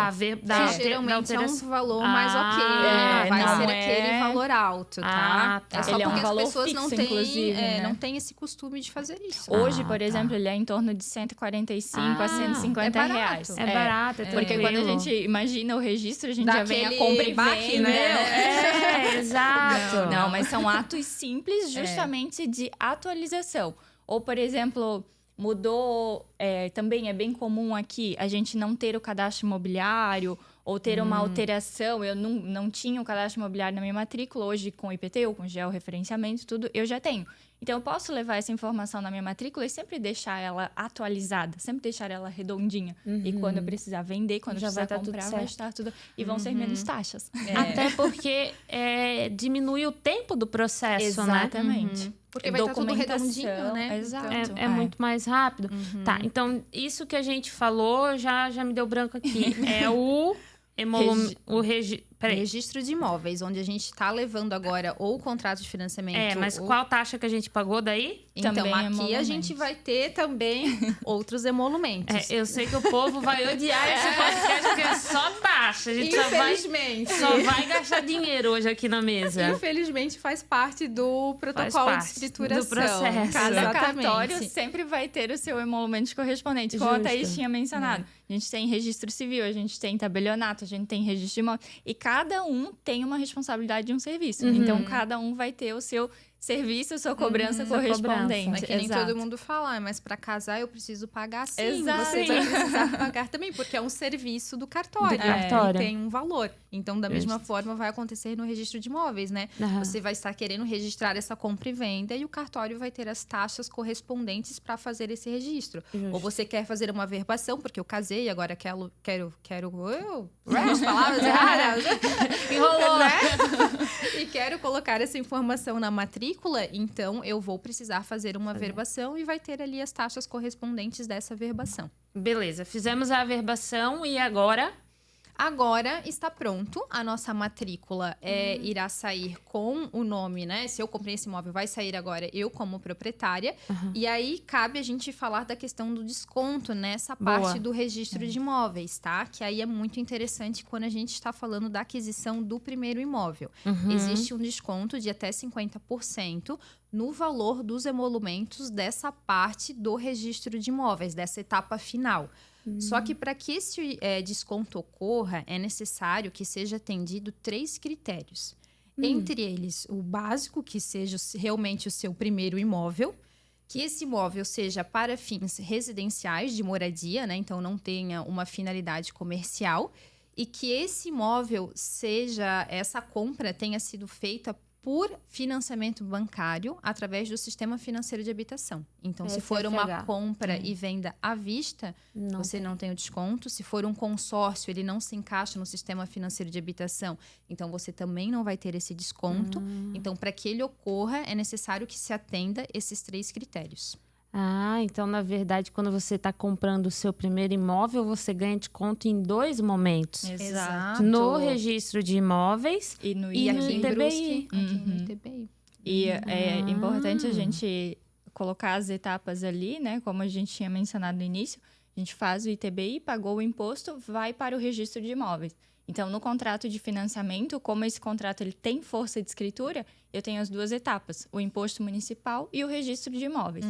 Geralmente é um valor mais ok. Não vai ser aquele valor alto, tá? É só ele porque um valor as pessoas fixo, não têm, inclusive, né? não têm esse costume de fazer isso. Hoje, por exemplo, ele é em torno de 145 a 150 reais. É barato, porque quando a gente imagina o registro, a gente já vem a compra e baque, venda. Exato. Não, mas são atos simples justamente de atualização. Ou, por exemplo, mudou, também é bem comum aqui a gente não ter o cadastro imobiliário ou ter uma alteração. Eu não tinha o cadastro imobiliário na minha matrícula, hoje com o IPT ou com georreferenciamento, tudo, eu já tenho. Então, eu posso levar essa informação na minha matrícula e sempre deixar ela atualizada, sempre deixar ela redondinha. E quando eu precisar vender, quando eu precisar comprar, vai estar tudo... E vão ser menos taxas. Até porque diminui o tempo do processo, Exatamente. né? Porque vai estar tudo redondinho, né? Exato. É muito mais rápido. Tá, então isso que a gente falou já me deu branco aqui. É o registro de imóveis, onde a gente está levando agora ou o contrato de financiamento. Mas qual taxa que a gente pagou daí? Então, também aqui a gente vai ter também outros emolumentos. Eu sei que o povo vai odiar esse podcast porque é só taxa. A gente só vai gastar dinheiro hoje aqui na mesa. Infelizmente, faz parte do protocolo de escrituração. Do processo. Cada cartório sempre vai ter o seu emolumento correspondente, como a Thaís tinha mencionado. A gente tem registro civil, a gente tem tabelionato, a gente tem registro de imóvel. E cada um tem uma responsabilidade de um serviço. Então, cada um vai ter o seu serviço, sua cobrança sua correspondente. cobrança. É que nem Exato. todo mundo fala, mas para casar eu preciso pagar sim. Exato. Você vai precisar pagar também, porque é um serviço do cartório. Do cartório. E tem um valor. Então, da mesma forma, vai acontecer no registro de imóveis, né? Aham. Você vai estar querendo registrar essa compra e venda e o cartório vai ter as taxas correspondentes para fazer esse registro. Ou você quer fazer uma verbação, porque eu casei, agora quero as palavras erradas. Enrolou. Né? E quero colocar essa informação na matrícula, então eu vou precisar fazer uma verbação e vai ter ali as taxas correspondentes dessa verbação. Beleza, fizemos a averbação e agora? Agora está pronto, a nossa matrícula irá sair com o nome, né? Se eu comprei esse imóvel, vai sair agora eu como proprietária. E aí, cabe a gente falar da questão do desconto nessa parte do registro de imóveis, tá? Que aí é muito interessante quando a gente está falando da aquisição do primeiro imóvel. Existe um desconto de até 50% no valor dos emolumentos dessa parte do registro de imóveis, dessa etapa final. Só que para que esse desconto ocorra, é necessário que seja atendido 3 critérios. Entre eles, o básico, que seja realmente o seu primeiro imóvel, que esse imóvel seja para fins residenciais de moradia, né? Então não tenha uma finalidade comercial, e que esse imóvel essa compra tenha sido feita por financiamento bancário através do sistema financeiro de habitação. Então, se for uma compra e venda à vista, você não tem o desconto. Se for um consórcio, ele não se encaixa no sistema financeiro de habitação, então você também não vai ter esse desconto. Então, para que ele ocorra, é necessário que se atenda esses 3 critérios. Ah, então, na verdade, quando você está comprando o seu primeiro imóvel, você ganha desconto em 2 momentos. Exato. No registro de imóveis E no E aqui em ITBI. Brusque, aqui no ITBI. E é importante a gente colocar as etapas ali, né? Como a gente tinha mencionado no início, a gente faz o ITBI, pagou o imposto, vai para o registro de imóveis. Então, no contrato de financiamento, como esse contrato ele tem força de escritura, eu tenho as 2 etapas, o imposto municipal e o registro de imóveis.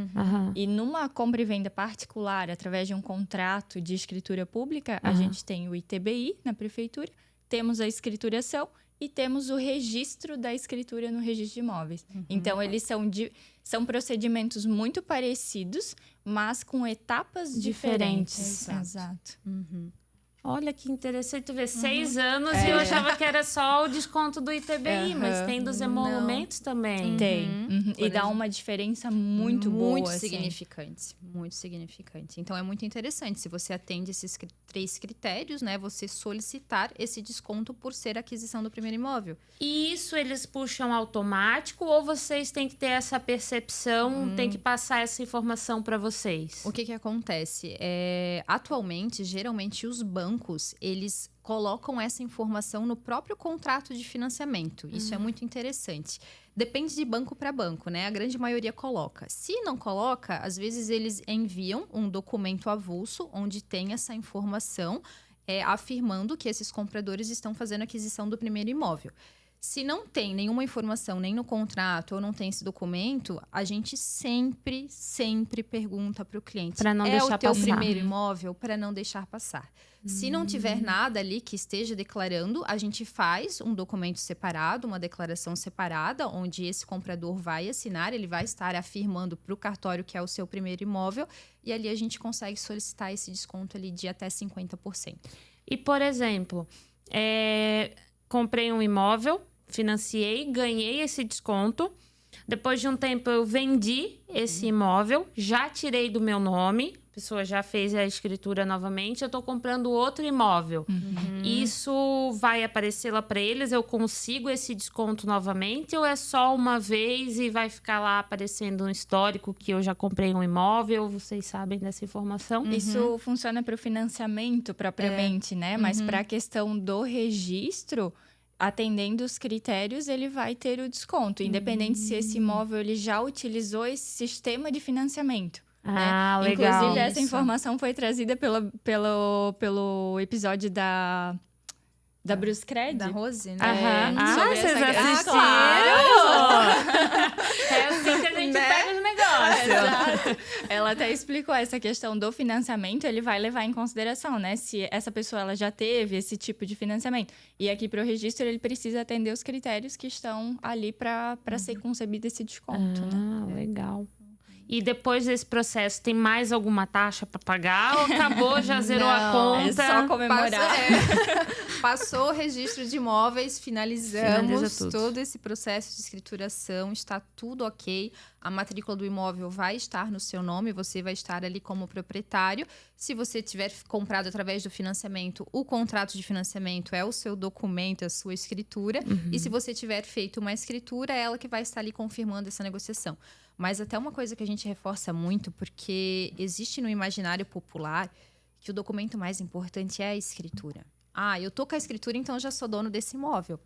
E numa compra e venda particular, através de um contrato de escritura pública, a gente tem o ITBI na prefeitura, temos a escrituração e temos o registro da escritura no registro de imóveis. Então, eles são procedimentos muito parecidos, mas com etapas diferentes. Exato. Olha que interessante tu ver, 6 anos e eu achava que era só o desconto do ITBI, mas tem dos emolumentos também. Tem. E dá uma diferença muito boa. Muito assim. significante. Muito significante. Então, é muito interessante. Se você atende esses 3 critérios, né? Você solicitar esse desconto por ser aquisição do primeiro imóvel. E isso eles puxam automático ou vocês têm que ter essa percepção, tem que passar essa informação para vocês? O que acontece? Atualmente, geralmente, os bancos, eles colocam essa informação no próprio contrato de financiamento. Isso é muito interessante. Depende de banco para banco, né? A grande maioria coloca. Se não coloca, às vezes eles enviam um documento avulso onde tem essa informação afirmando que esses compradores estão fazendo aquisição do primeiro imóvel. Se não tem nenhuma informação, nem no contrato, ou não tem esse documento, a gente sempre pergunta para o cliente. Para não deixar o teu passar. primeiro imóvel? Para não deixar passar. Se não tiver nada ali que esteja declarando, a gente faz um documento separado, uma declaração separada, onde esse comprador vai assinar, ele vai estar afirmando para o cartório que é o seu primeiro imóvel, e ali a gente consegue solicitar esse desconto ali de até 50%. E, por exemplo, comprei um imóvel, financiei, ganhei esse desconto. Depois de um tempo eu vendi esse imóvel, já tirei do meu nome, a pessoa já fez a escritura novamente, eu estou comprando outro imóvel. Isso vai aparecer lá para eles? Eu consigo esse desconto novamente ou é só uma vez e vai ficar lá aparecendo um histórico que eu já comprei um imóvel? Vocês sabem dessa informação? Isso funciona para o financiamento propriamente, né? Mas para a questão do registro, atendendo os critérios, ele vai ter o desconto, independente se esse imóvel ele já utilizou esse sistema de financiamento. Ah, né? legal. Inclusive, essa Isso. informação foi trazida pelo episódio da Bruce Cred. Da Rose, né? Aham. sobre Vocês essa- assistiram? claro! É assim que a gente pega os negócios. Exato. Ela até explicou essa questão do financiamento, ele vai levar em consideração, né? Se essa pessoa ela já teve esse tipo de financiamento. E aqui para o registro, ele precisa atender os critérios que estão ali para ser concebido esse desconto, né? Legal. E depois desse processo, tem mais alguma taxa para pagar? Ou acabou, já zerou a conta? É só comemorar. Passou o registro de imóveis, Finaliza finalizamos tudo. todo esse processo de escrituração, está tudo ok. A matrícula do imóvel vai estar no seu nome, você vai estar ali como proprietário. Se você tiver comprado através do financiamento, o contrato de financiamento é o seu documento, a sua escritura. E se você tiver feito uma escritura, é ela que vai estar ali confirmando essa negociação. Mas até uma coisa que a gente reforça muito, porque existe no imaginário popular que o documento mais importante é a escritura. Ah, eu tô com a escritura, então eu já sou dono desse imóvel.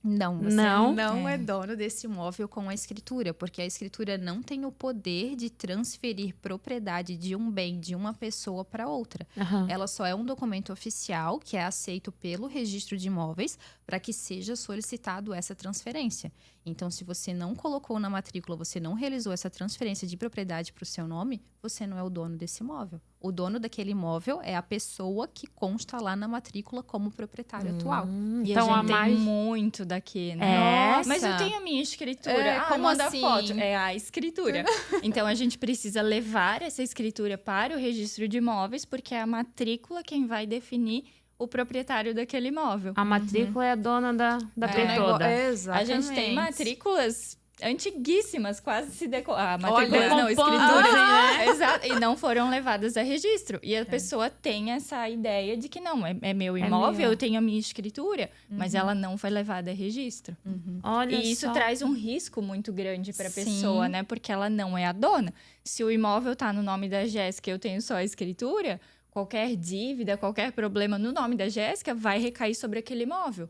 Não, você não é dono desse imóvel com a escritura, porque a escritura não tem o poder de transferir propriedade de um bem de uma pessoa para outra. Ela só é um documento oficial que é aceito pelo registro de imóveis para que seja solicitado essa transferência. Então, se você não colocou na matrícula, você não realizou essa transferência de propriedade para o seu nome, você não é o dono desse imóvel. O dono daquele imóvel é a pessoa que consta lá na matrícula como proprietário atual. E Então, a a gente mais... tem muito daqui, né? Nossa. Mas eu tenho a minha escritura. Como manda assim? foto. É a escritura. Então, a gente precisa levar essa escritura para o registro de imóveis, porque é a matrícula quem vai definir o proprietário daquele imóvel. A matrícula é a dona da P toda. Exatamente. A gente tem matrículas antiguíssimas, quase se Olha, matrículas não, decompondo, escrituras. né? Exato, e não foram levadas a registro. E a pessoa tem essa ideia de que não, é meu imóvel, meu. eu tenho a minha escritura, mas ela não foi levada a registro. Olha E isso só. traz um risco muito grande para a Sim. pessoa, né? Porque ela não é a dona. Se o imóvel tá no nome da Jéssica e eu tenho só a escritura, qualquer dívida, qualquer problema no nome da Jéssica vai recair sobre aquele imóvel.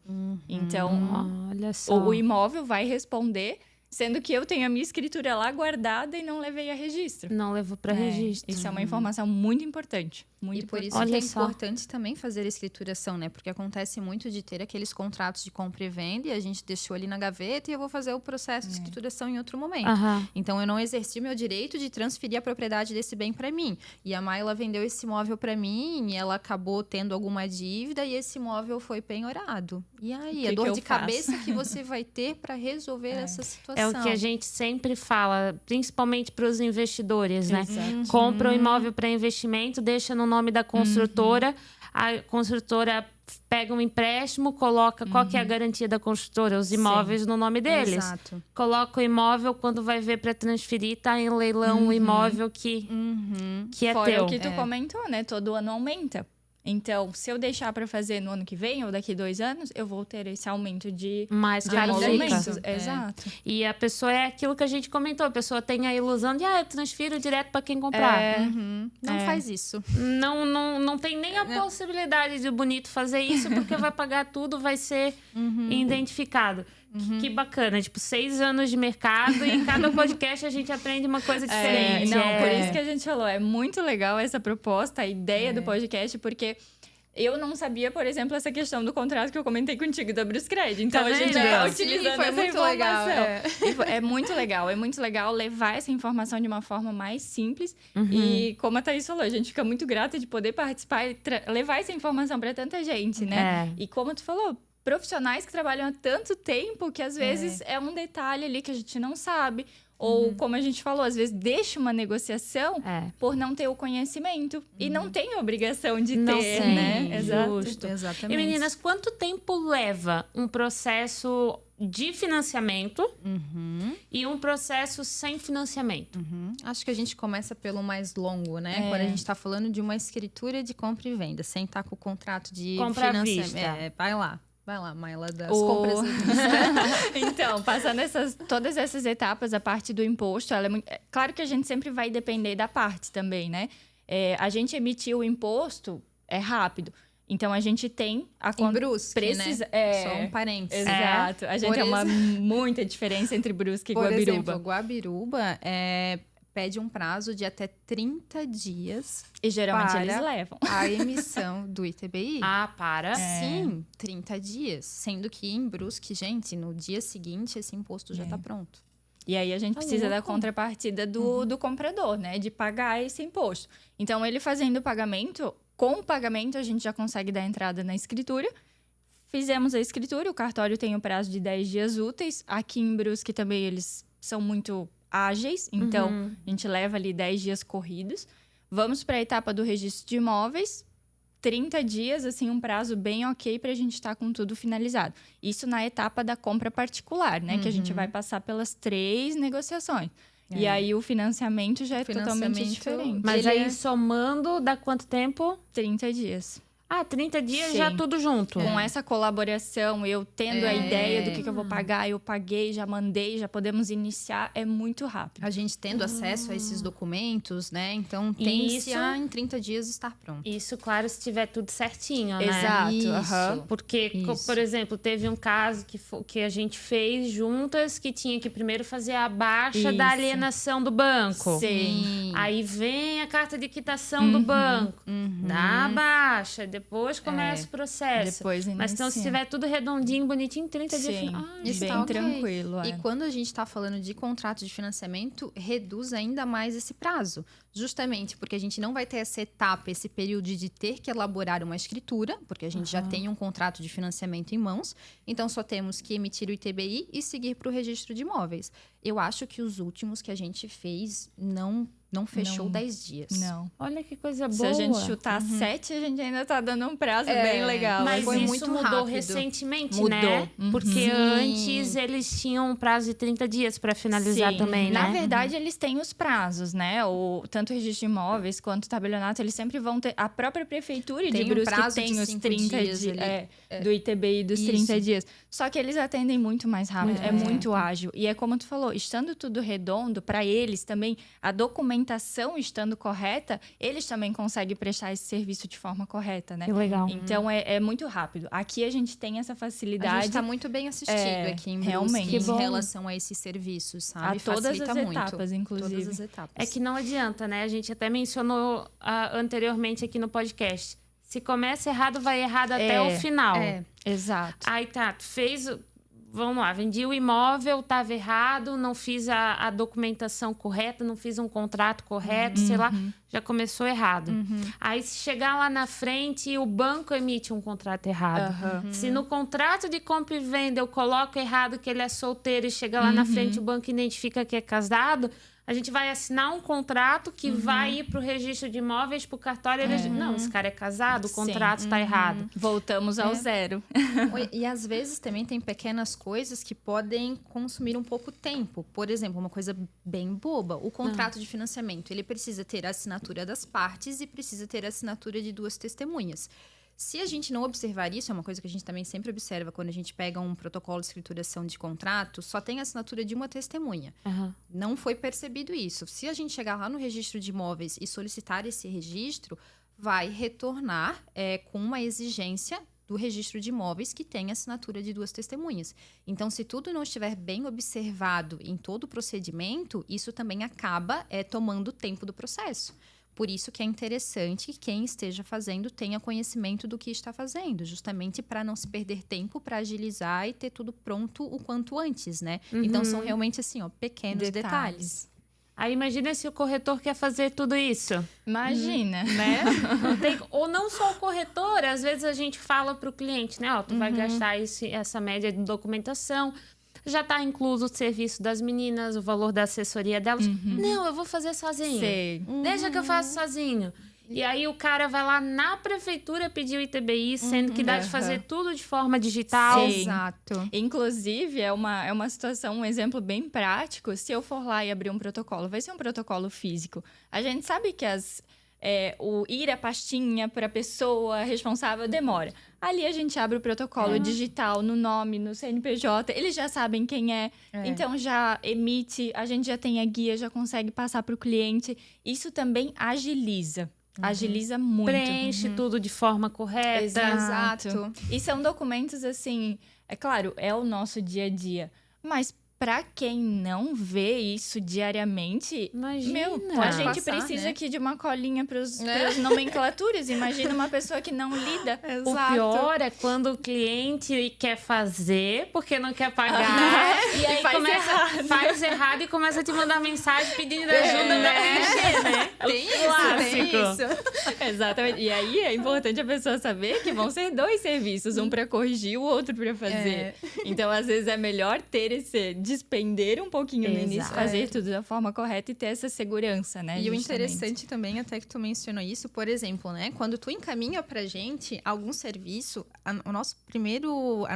Então, Olha só. o imóvel vai responder, sendo que eu tenho a minha escritura lá guardada e não levei a registro. Não levou para registro. Isso é uma informação muito importante. Muito E por importante. isso Olha que é só. importante também fazer a escrituração, né? Porque acontece muito de ter aqueles contratos de compra e venda e a gente deixou ali na gaveta e eu vou fazer o processo de escrituração em outro momento. Então, eu não exerci o meu direito de transferir a propriedade desse bem para mim. E a Mayla vendeu esse imóvel para mim e ela acabou tendo alguma dívida e esse imóvel foi penhorado. E aí, a dor de cabeça que você vai ter para resolver essa situação. É o que a gente sempre fala, principalmente para os investidores, né? Exato. Compra o imóvel para investimento, deixa no nome da construtora, a construtora pega um empréstimo, coloca qual que é a garantia da construtora, os imóveis no nome deles. Exato. Coloca o imóvel, quando vai ver para transferir, tá em leilão o imóvel que é Fora teu. o que tu comentou, né? Todo ano aumenta. Então, se eu deixar para fazer no ano que vem ou daqui 2 anos, eu vou ter esse aumento de Mais De caro emolumentos. fica. É. Exato. E a pessoa é aquilo que a gente comentou, a pessoa tem a ilusão de eu transfiro direto para quem comprar. Não faz isso. Não tem nem a possibilidade de o bonito fazer isso, porque vai pagar tudo, vai ser identificado. Que bacana, tipo, 6 anos de mercado e em cada podcast a gente aprende uma coisa diferente. Por isso que a gente falou, é muito legal essa proposta, a ideia do podcast, porque eu não sabia, por exemplo, essa questão do contrato que eu comentei contigo da Bruscred. Então, Tá a gente vendo? tá Sim, utilizando foi essa muito informação. legal, É muito legal levar essa informação de uma forma mais simples. E como a Thaís falou, a gente fica muito grata de poder participar e levar essa informação para tanta gente, né? E como tu falou, profissionais que trabalham há tanto tempo que às vezes é um detalhe ali que a gente não sabe. Ou, como a gente falou, às vezes deixa uma negociação por não ter o conhecimento. E não tem a obrigação de Não ter, tem, né? Exato. justo. Exatamente. E meninas, quanto tempo leva um processo de financiamento e um processo sem financiamento? Acho que a gente começa pelo mais longo, né? Quando a gente está falando de uma escritura de compra e venda, sem estar com o contrato de Compra à financiamento. vista. Vai lá, Mayla, das compras. Então, passando todas essas etapas, a parte do imposto, ela é muito... Claro que a gente sempre vai depender da parte também, né? A gente emitir o imposto é rápido. Então, a gente tem a Em Brusque, né? Só um parênteses. Exato. A gente tem muita diferença entre Brusque e Guabiruba. Por exemplo, Guabiruba pede um prazo de até 30 dias E geralmente para eles levam. a emissão do ITBI. Para. Sim, 30 dias. Sendo que em Brusque, gente, no dia seguinte esse imposto já está pronto. E aí a gente precisa da louco. contrapartida do comprador, né? De pagar esse imposto. Então, ele fazendo o pagamento, com o pagamento a gente já consegue dar entrada na escritura. Fizemos a escritura, o cartório tem o prazo de 10 dias úteis. Aqui em Brusque também eles são muito ágeis, então a gente leva ali 10 dias corridos. Vamos para a etapa do registro de imóveis, 30 dias, assim, um prazo bem ok para a gente estar com tudo finalizado. Isso na etapa da compra particular, né? Que a gente vai passar pelas 3 negociações. E aí o financiamento já é totalmente diferente. Mas aí somando, dá quanto tempo? 30 dias. 30 dias Sim. já tudo junto. Com essa colaboração, eu tendo a ideia do que eu vou pagar, eu paguei, já mandei, já podemos iniciar, é muito rápido. A gente tendo acesso a esses documentos, né? Então, tem-se a em 30 dias estar pronto. Isso, claro, se tiver tudo certinho, né? Exato. Isso. aham. Porque, por exemplo, teve um caso que a gente fez juntas que tinha que primeiro fazer a baixa da Isso. alienação do banco. Sim. Aí vem a carta de quitação do banco, dá a baixa, depois começa o processo. Depois Mas então, se inicia. tiver tudo redondinho, bonitinho, 30 dias... Sim. Isso Bem tá ok. tranquilo, E é. quando a gente está falando de contrato de financiamento, reduz ainda mais esse prazo. Justamente porque a gente não vai ter essa etapa, esse período de ter que elaborar uma escritura, porque a gente já tem um contrato de financiamento em mãos. Então, só temos que emitir o ITBI e seguir para o registro de imóveis. Eu acho que os últimos que a gente fez não fechou Não. 10 dias. Não. Olha que coisa Se boa. a gente chutar 7, a gente ainda tá dando um prazo bem legal. Mas Foi isso muito mudou rápido. recentemente, Mudou. né? Porque Sim. antes eles tinham um prazo de 30 dias para finalizar Sim. também, né? Na verdade, eles têm os prazos, né? Tanto o registro de imóveis quanto o tabelionato, eles sempre vão ter... A própria prefeitura Tem de um Brusque prazo tem de os 5 30 dias dias ali. do ITBI dos 30 Isso. dias. Só que eles atendem muito mais rápido, é muito ágil. E é como tu falou, estando tudo redondo, para eles também, a documentação estando correta, eles também conseguem prestar esse serviço de forma correta, né? Que legal. Então, é muito rápido. Aqui a gente tem essa A facilidade gente está muito bem assistido aqui em Brusque realmente. Que em bom. relação a esses serviços, sabe? a todas Facilita as muito. etapas, inclusive. Todas as etapas. É que não adianta, né? A gente até mencionou anteriormente aqui no podcast. Se começa errado, vai errado até o final. Exato. Aí tá, tu fez... Vamos lá, vendi o imóvel, estava errado, não fiz a documentação correta, não fiz um contrato correto, sei lá, já começou errado. Aí, se chegar lá na frente, o banco emite um contrato errado. Se no contrato de compra e venda eu coloco errado que ele é solteiro e chega lá na frente o banco identifica que é casado, a gente vai assinar um contrato que vai ir para o registro de imóveis, para o cartório. Eles dizem, não, esse cara é casado, o contrato está errado. Voltamos ao zero. E às vezes também tem pequenas coisas que podem consumir um pouco tempo. Por exemplo, uma coisa bem boba. O contrato de financiamento, ele precisa ter a assinatura das partes e precisa ter a assinatura de 2 testemunhas. Se a gente não observar isso, é uma coisa que a gente também sempre observa quando a gente pega um protocolo de escrituração de contrato, só tem a assinatura de uma testemunha. Não foi percebido isso. Se a gente chegar lá no registro de imóveis e solicitar esse registro, vai retornar com uma exigência do registro de imóveis que tem assinatura de 2 testemunhas. Então, se tudo não estiver bem observado em todo o procedimento, isso também acaba tomando tempo do processo. Por isso que é interessante que quem esteja fazendo tenha conhecimento do que está fazendo, justamente para não se perder tempo, para agilizar e ter tudo pronto o quanto antes, né? Então, são realmente, assim, pequenos detalhes. Aí, imagina se o corretor quer fazer tudo isso. Imagina. Né? Ou não só o corretor, às vezes a gente fala para o cliente, né? Ó, tu vai gastar essa média de documentação, já está incluso o serviço das meninas, o valor da assessoria delas. Não, eu vou fazer sozinho. Sei. Deixa que eu faço sozinho. E aí o cara vai lá na prefeitura pedir o ITBI, sendo que dá de fazer tudo de forma digital. Sim. Exato. Inclusive, é uma situação, um exemplo bem prático. Se eu for lá e abrir um protocolo, vai ser um protocolo físico. A gente sabe que o ir à pastinha para a pessoa responsável demora. Ali a gente abre o protocolo digital no nome, no CNPJ, eles já sabem quem é. Então já emite, a gente já tem a guia, já consegue passar para o cliente. Isso também agiliza. Agiliza muito. Preenche tudo de forma correta. Exato. E são documentos, assim, é claro, é o nosso dia a dia. Mas Pra quem não vê isso diariamente, Imagina. a gente passar, precisa né? aqui de uma colinha para as nomenclaturas. Imagina uma pessoa que não lida. O pior é quando o cliente quer fazer porque não quer pagar e aí faz errado e começa a te mandar mensagem pedindo ajuda pra preencher, né? Tem isso. Exatamente. E aí é importante a pessoa saber que vão ser 2 serviços, um para corrigir e o outro para fazer. Então, às vezes é melhor ter esse despender um pouquinho no início, fazer tudo da forma correta e ter essa segurança, né? E o justamente. interessante também, até que tu mencionou isso, por exemplo, né? Quando tu encaminha pra gente algum serviço, a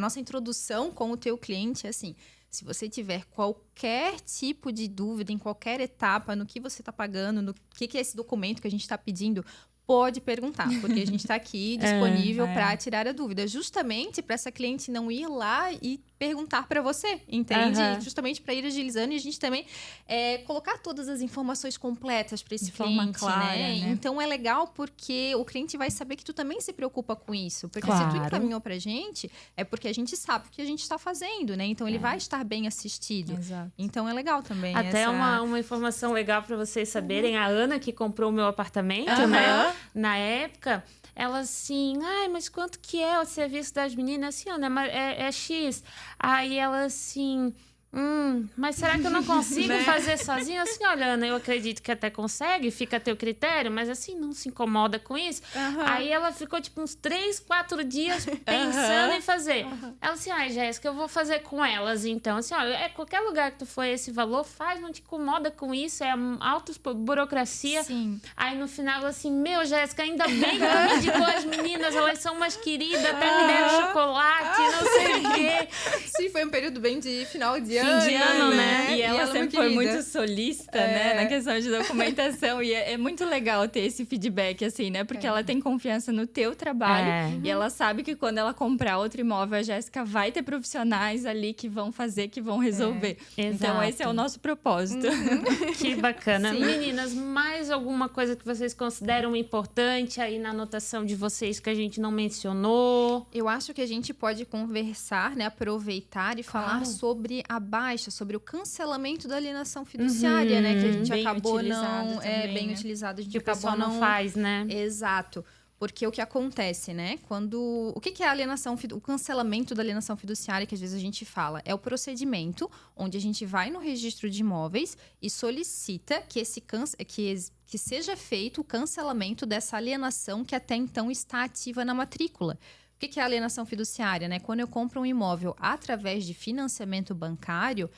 nossa introdução com o teu cliente é assim: se você tiver qualquer tipo de dúvida em qualquer etapa no que você está pagando, no que é esse documento que a gente está pedindo, pode perguntar, porque a gente está aqui disponível para tirar a dúvida, justamente para essa cliente não ir lá e perguntar para você, entende? Justamente para ir agilizando e a gente também colocar todas as informações completas para esse de forma cliente, clara, né? né? Então é legal porque o cliente vai saber que tu também se preocupa com isso, porque Claro. se tu encaminhou pra gente, é porque a gente sabe o que a gente está fazendo, né? Então ele vai estar bem assistido. Exato. Então é legal também. Até uma informação legal para vocês saberem, a Ana que comprou o meu apartamento, né? Na época, ela assim, mas quanto que é o serviço das meninas? Assim, Ana, é X. Aí ela assim, mas será que eu não consigo fazer sozinha? Assim, olha, Ana, eu acredito que até consegue, fica a teu critério, mas assim, não se incomoda com isso. Aí ela ficou tipo uns 3, 4 dias pensando em fazer. Ela assim, Jéssica, eu vou fazer com elas então. Assim, olha, qualquer lugar que tu for esse valor, faz, não te incomoda com isso, é alta burocracia. Sim. Aí no final, assim, Jéssica, ainda bem que tu me indicou as meninas, elas são umas queridas, até me deram chocolate, não sei o quê. Sim, foi um período bem de final de de ano, né? E ela sempre foi muito solista, né? Na questão de documentação. E é muito legal ter esse feedback, assim, né? Porque ela tem confiança no teu trabalho. E ela sabe que quando ela comprar outro imóvel, a Jéssica vai ter profissionais ali que vão fazer, que vão resolver. Então, esse é o nosso propósito. Que bacana. Sim. Meninas, mais alguma coisa que vocês consideram importante aí na anotação de vocês que a gente não mencionou? Eu acho que a gente pode conversar, né? Aproveitar e falar sobre a baixa, sobre o cancelamento da alienação fiduciária, né? Que a gente Bem acabou utilizado não... também, bem né? utilizado. A gente Que o acabou pessoal não faz, né? Exato. Porque o que acontece, né? O que é a alienação, o cancelamento da alienação fiduciária, que às vezes a gente fala? É o procedimento onde a gente vai no registro de imóveis e solicita que que seja feito o cancelamento dessa alienação que até então está ativa na matrícula. O que é a alienação fiduciária, né? Quando eu compro um imóvel através de financiamento bancário,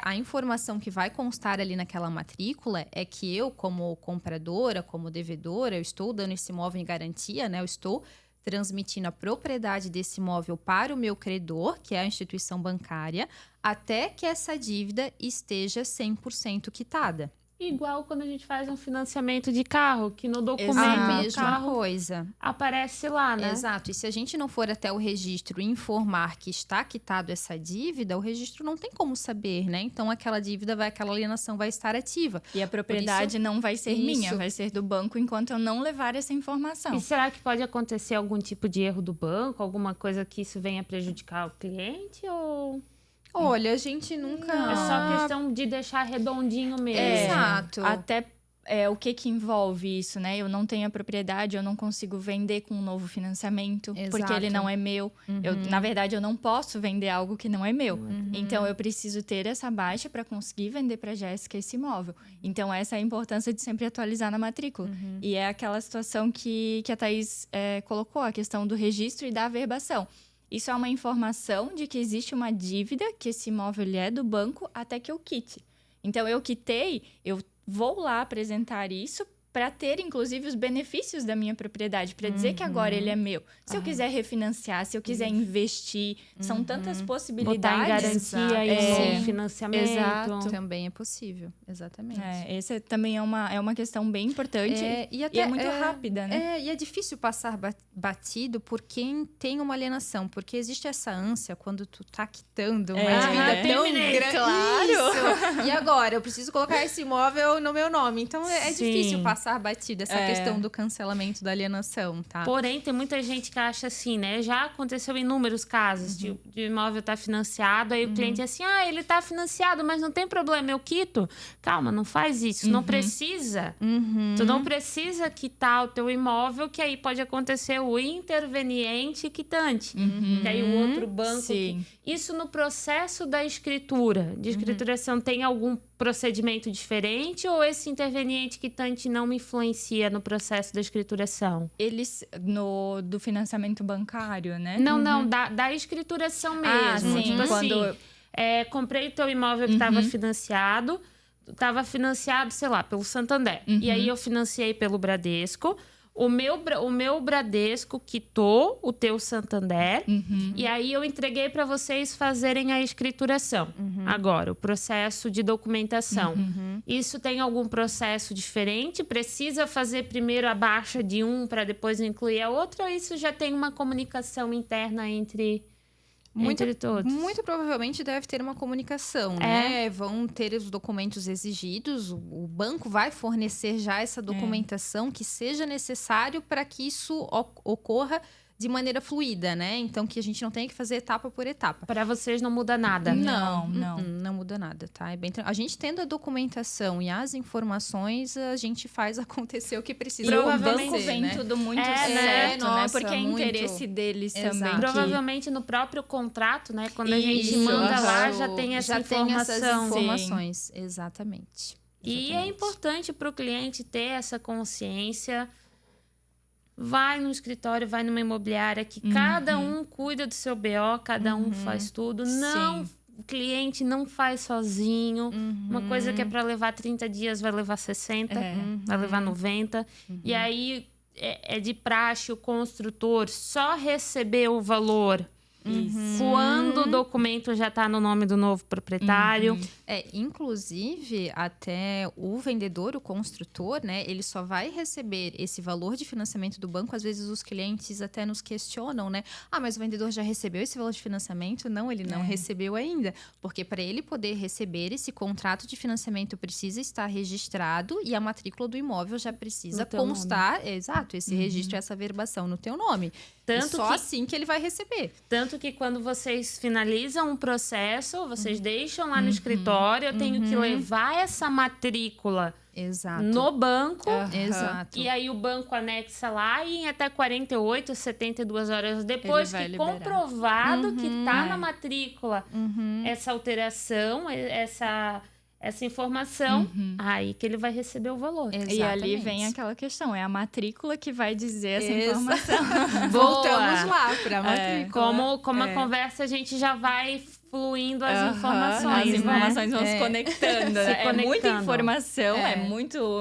a informação que vai constar ali naquela matrícula é que eu, como compradora, como devedora, eu estou dando esse imóvel em garantia, né? Eu estou transmitindo a propriedade desse imóvel para o meu credor, que é a instituição bancária, até que essa dívida esteja 100% quitada. Igual quando a gente faz um financiamento de carro, que no documento A do mesma carro coisa. aparece lá, né? Exato. E se a gente não for até o registro e informar que está quitado essa dívida, o registro não tem como saber, né? Então, aquela alienação vai estar ativa. E a propriedade não vai ser minha, Isso. vai ser do banco enquanto eu não levar essa informação. E será que pode acontecer algum tipo de erro do banco? Alguma coisa que isso venha prejudicar o cliente? Ou Olha, a gente nunca... é só questão de deixar redondinho mesmo? Exato. Até o que envolve isso, né? Eu não tenho a propriedade, eu não consigo vender com um novo financiamento, porque ele não é meu. Na verdade, eu não posso vender algo que não é meu. Então, eu preciso ter essa baixa para conseguir vender para a Jéssica esse imóvel. Então, essa é a importância de sempre atualizar na matrícula. E é aquela situação que a Thaís colocou, a questão do registro e da averbação. Isso é uma informação de que existe uma dívida, que esse imóvel ele é do banco até que eu quite. Então, eu quitei, eu vou lá apresentar isso para ter, inclusive, os benefícios da minha propriedade, para dizer que agora ele é meu. Se eu quiser refinanciar, se eu quiser investir, são tantas Botar em possibilidades. garantia e no financiamento. Exato. Também é possível, exatamente. Essa também é uma questão bem importante e é muito rápida, né? E é difícil passar batido por quem tem uma alienação, porque existe essa ânsia quando tu tá quitando uma dívida tão terminei. grande. Claro! Isso. E agora, eu preciso colocar esse imóvel no meu nome. Então, é Sim. difícil passar passar batida essa questão do cancelamento da alienação, tá? Porém, tem muita gente que acha assim, né? Já aconteceu inúmeros casos de imóvel estar financiado, aí o cliente é assim, ele está financiado, mas não tem problema, eu quito. Calma, não faz isso, não precisa. Tu não precisa quitar o teu imóvel, que aí pode acontecer o interveniente quitante. Que aí o outro banco... Sim. Isso no processo da escritura, de escrituração, tem algum procedimento diferente ou esse interveniente quitante não me influencia no processo da escrituração? Eles, do financiamento bancário, né? Não, da escrituração mesmo. Sim, Tipo quando... assim, comprei o teu imóvel que estava financiado, sei lá, pelo Santander. E aí eu financiei pelo Bradesco. O meu Bradesco quitou o teu Santander e aí eu entreguei para vocês fazerem a escrituração. Agora, o processo de documentação. Isso tem algum processo diferente? Precisa fazer primeiro a baixa de um para depois incluir a outra? Ou isso já tem uma comunicação interna entre todos? Muito provavelmente deve ter uma comunicação, né? Vão ter os documentos exigidos, o banco vai fornecer já essa documentação que seja necessário para que isso ocorra de maneira fluida, né? Então, que a gente não tenha que fazer etapa por etapa. Para vocês não muda nada? Não. Não muda nada, tá? A gente tendo a documentação e as informações, a gente faz acontecer o que precisa. E o Provavelmente, banco vem tudo muito certo, né? Nossa, Porque é interesse deles Exato. também. Provavelmente no próprio contrato, né? Quando a gente Isso, manda lá, aham. já tem essa Já tem essas informação. informações, exatamente. E é importante para o cliente ter essa consciência. Vai no escritório, vai numa imobiliária que cada um cuida do seu BO, cada um faz tudo. Não, o cliente não faz sozinho. Uma coisa que é para levar 30 dias vai levar 60, vai levar 90. E aí é de praxe o construtor só receber o valor quando o documento já está no nome do novo proprietário. Inclusive, até o vendedor, o construtor, né? Ele só vai receber esse valor de financiamento do banco. Às vezes, os clientes até nos questionam, né? Mas o vendedor já recebeu esse valor de financiamento? Não, ele não recebeu ainda. Porque para ele poder receber esse contrato de financiamento, precisa estar registrado e a matrícula do imóvel já precisa constar. Exato, esse registro, essa verbação no teu nome. Assim que ele vai receber. Tanto que quando vocês finalizam um processo, vocês deixam lá no escritório, eu tenho que levar essa matrícula no banco. Exato. E aí o banco anexa lá e em até 48, 72 horas depois que comprovado que está na matrícula essa alteração, essa informação, aí que ele vai receber o valor. Exatamente. E ali vem aquela questão, é a matrícula que vai dizer essa informação. Voltamos lá para a matrícula. Como a conversa, a gente já vai fluindo as informações, As informações vão se conectando. Né? É muita informação,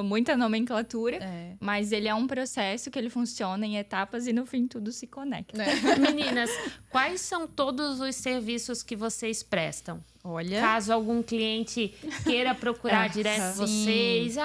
muita nomenclatura, mas ele é um processo que ele funciona em etapas e no fim tudo se conecta. Meninas, quais são todos os serviços que vocês prestam? Olha. Caso algum cliente queira procurar direto vocês,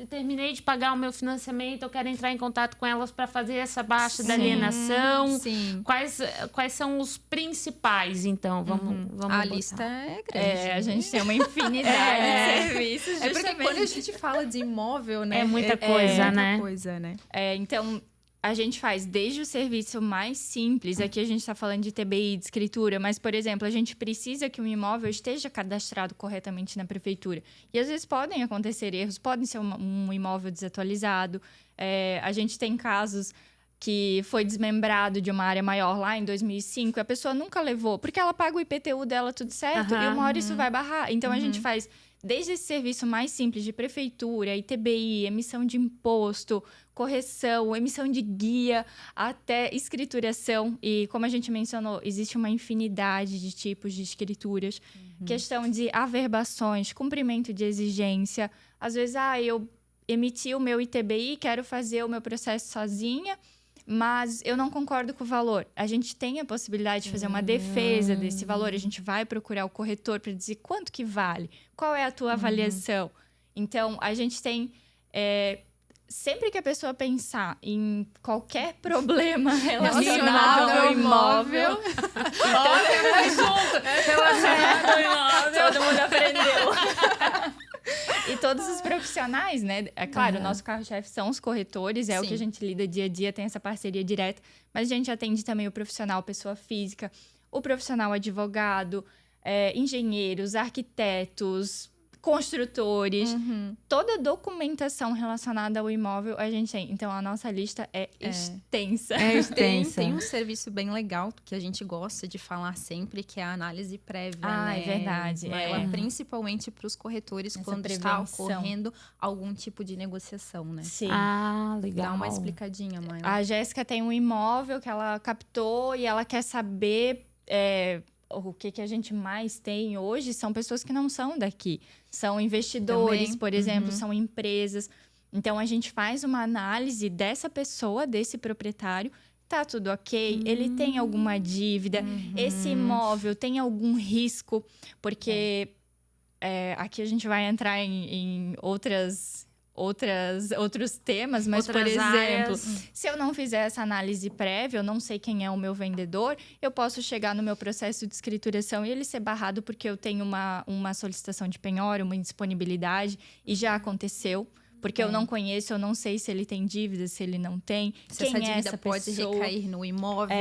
terminei de pagar o meu financiamento, eu quero entrar em contato com elas para fazer essa baixa da alienação. Sim. Quais são os principais, então? Vamos a lista é grande. A gente tem uma infinidade de serviços. É porque quando a gente fala de imóvel, né? É muita coisa, né? Muita coisa, né? Então, a gente faz desde o serviço mais simples, aqui a gente está falando de TBI, de escritura, mas, por exemplo, a gente precisa que um imóvel esteja cadastrado corretamente na prefeitura. E às vezes podem acontecer erros, pode ser um imóvel desatualizado. A gente tem casos que foi desmembrado de uma área maior lá em 2005, a pessoa nunca levou, porque ela paga o IPTU dela tudo certo, e uma hora isso vai barrar. Então, a gente faz desde esse serviço mais simples de prefeitura, ITBI, emissão de imposto, correção, emissão de guia, até escrituração. E como a gente mencionou, existe uma infinidade de tipos de escrituras. Questão de averbações, cumprimento de exigência. Às vezes, eu emiti o meu ITBI, quero fazer o meu processo sozinha, mas eu não concordo com o valor. A gente tem a possibilidade de fazer uma defesa desse valor. A gente vai procurar o corretor para dizer quanto que vale, qual é a tua avaliação. Então, a gente tem... sempre que a pessoa pensar em qualquer problema relacionado ao imóvel... Relacionado ao imóvel. Todo mundo aprendeu. E todos os profissionais, né? É claro, o nosso carro-chefe são os corretores, é o Sim. que a gente lida dia a dia, tem essa parceria direta. Mas a gente atende também o profissional pessoa física, o profissional advogado, engenheiros, arquitetos, construtores. Toda documentação relacionada ao imóvel a gente tem. Então, a nossa lista é extensa. Tem um serviço bem legal que a gente gosta de falar sempre, que é a análise prévia, né? É verdade. Ela, principalmente para os corretores, Essa quando está prevenção. ocorrendo algum tipo de negociação, né? Sim. Ah, legal. Dá uma explicadinha, Maila. A Jéssica tem um imóvel que ela captou e ela quer saber o que a gente mais tem hoje são pessoas que não são daqui. São investidores, Também. por exemplo, são empresas. Então, a gente faz uma análise dessa pessoa, desse proprietário. Tá tudo ok? Ele tem alguma dívida? Esse imóvel tem algum risco? Porque aqui a gente vai entrar em outros temas, mas, por Outras exemplo, áreas. se eu não fizer essa análise prévia, eu não sei quem é o meu vendedor, eu posso chegar no meu processo de escrituração e ele ser barrado porque eu tenho uma solicitação de penhora, uma indisponibilidade, e já aconteceu. Porque eu não conheço, eu não sei se ele tem dívida, se ele não tem. Se quem essa é dívida essa pode pessoa. recair no imóvel.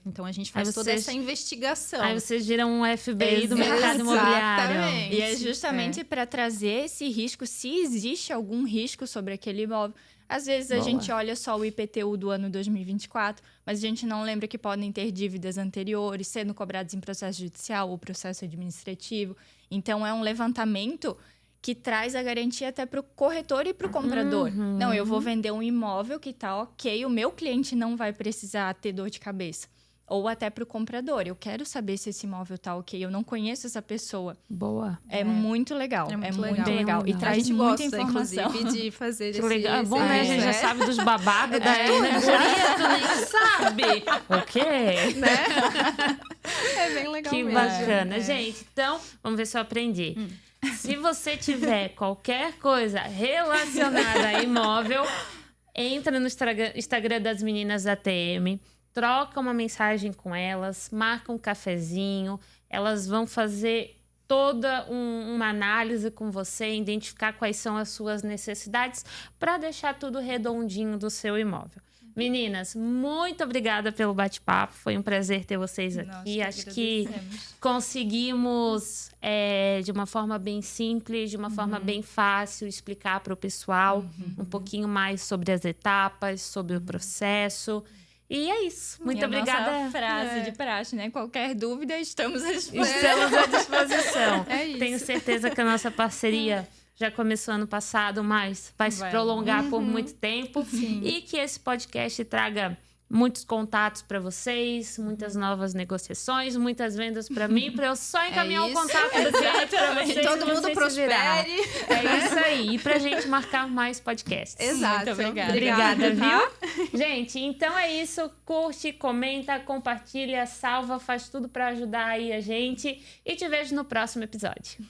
Então, a gente faz Aí toda vocês- essa investigação. Aí vocês viram um FBI do Exato. mercado imobiliário. Exatamente. E é justamente para trazer esse risco, se existe algum risco sobre aquele imóvel. Às vezes a Boa. gente olha só o IPTU do ano 2024, mas a gente não lembra que podem ter dívidas anteriores, sendo cobradas em processo judicial ou processo administrativo. Então, é um levantamento que traz a garantia até para o corretor e para o comprador. Não, eu vou vender um imóvel que tá ok, o meu cliente não vai precisar ter dor de cabeça. Ou até para o comprador. Eu quero saber se esse imóvel tá ok. Eu não conheço essa pessoa. Boa. É muito legal. É muito muito legal. legal. E A traz gente muita gosta, informação. inclusive, de fazer Que esse... legal. É bom, esse- né? A gente já sabe dos babados daí, né? Guria, tu nem sabe. O quê? É bem legal Que mesmo. bacana. Gente, então, vamos ver se eu aprendi. Se você tiver qualquer coisa relacionada a imóvel, entra no Instagram das meninas da TM, troca uma mensagem com elas, marca um cafezinho, elas vão fazer toda uma análise com você, identificar quais são as suas necessidades para deixar tudo redondinho do seu imóvel. Meninas, muito obrigada pelo bate-papo. Foi um prazer ter vocês aqui. Acho que conseguimos, de uma forma bem simples, de uma forma bem fácil, explicar para o pessoal um pouquinho mais sobre as etapas, sobre o processo. E é isso. Muito E a obrigada. nossa frase de praxe, né? Qualquer dúvida, estamos à disposição. Estamos à disposição. É isso. Tenho certeza que a nossa parceria já começou ano passado, mas vai se prolongar por muito tempo. E que esse podcast traga muitos contatos para vocês, muitas novas negociações, muitas vendas para mim, para eu só encaminhar o isso. contato do cliente para vocês. Que todo e mundo vocês se virar. prospere. É isso aí. E pra gente marcar mais podcasts. Exato. Muito obrigada. Obrigada, tá? viu? Gente, então é isso. Curte, comenta, compartilha, salva, faz tudo para ajudar aí a gente. E te vejo no próximo episódio.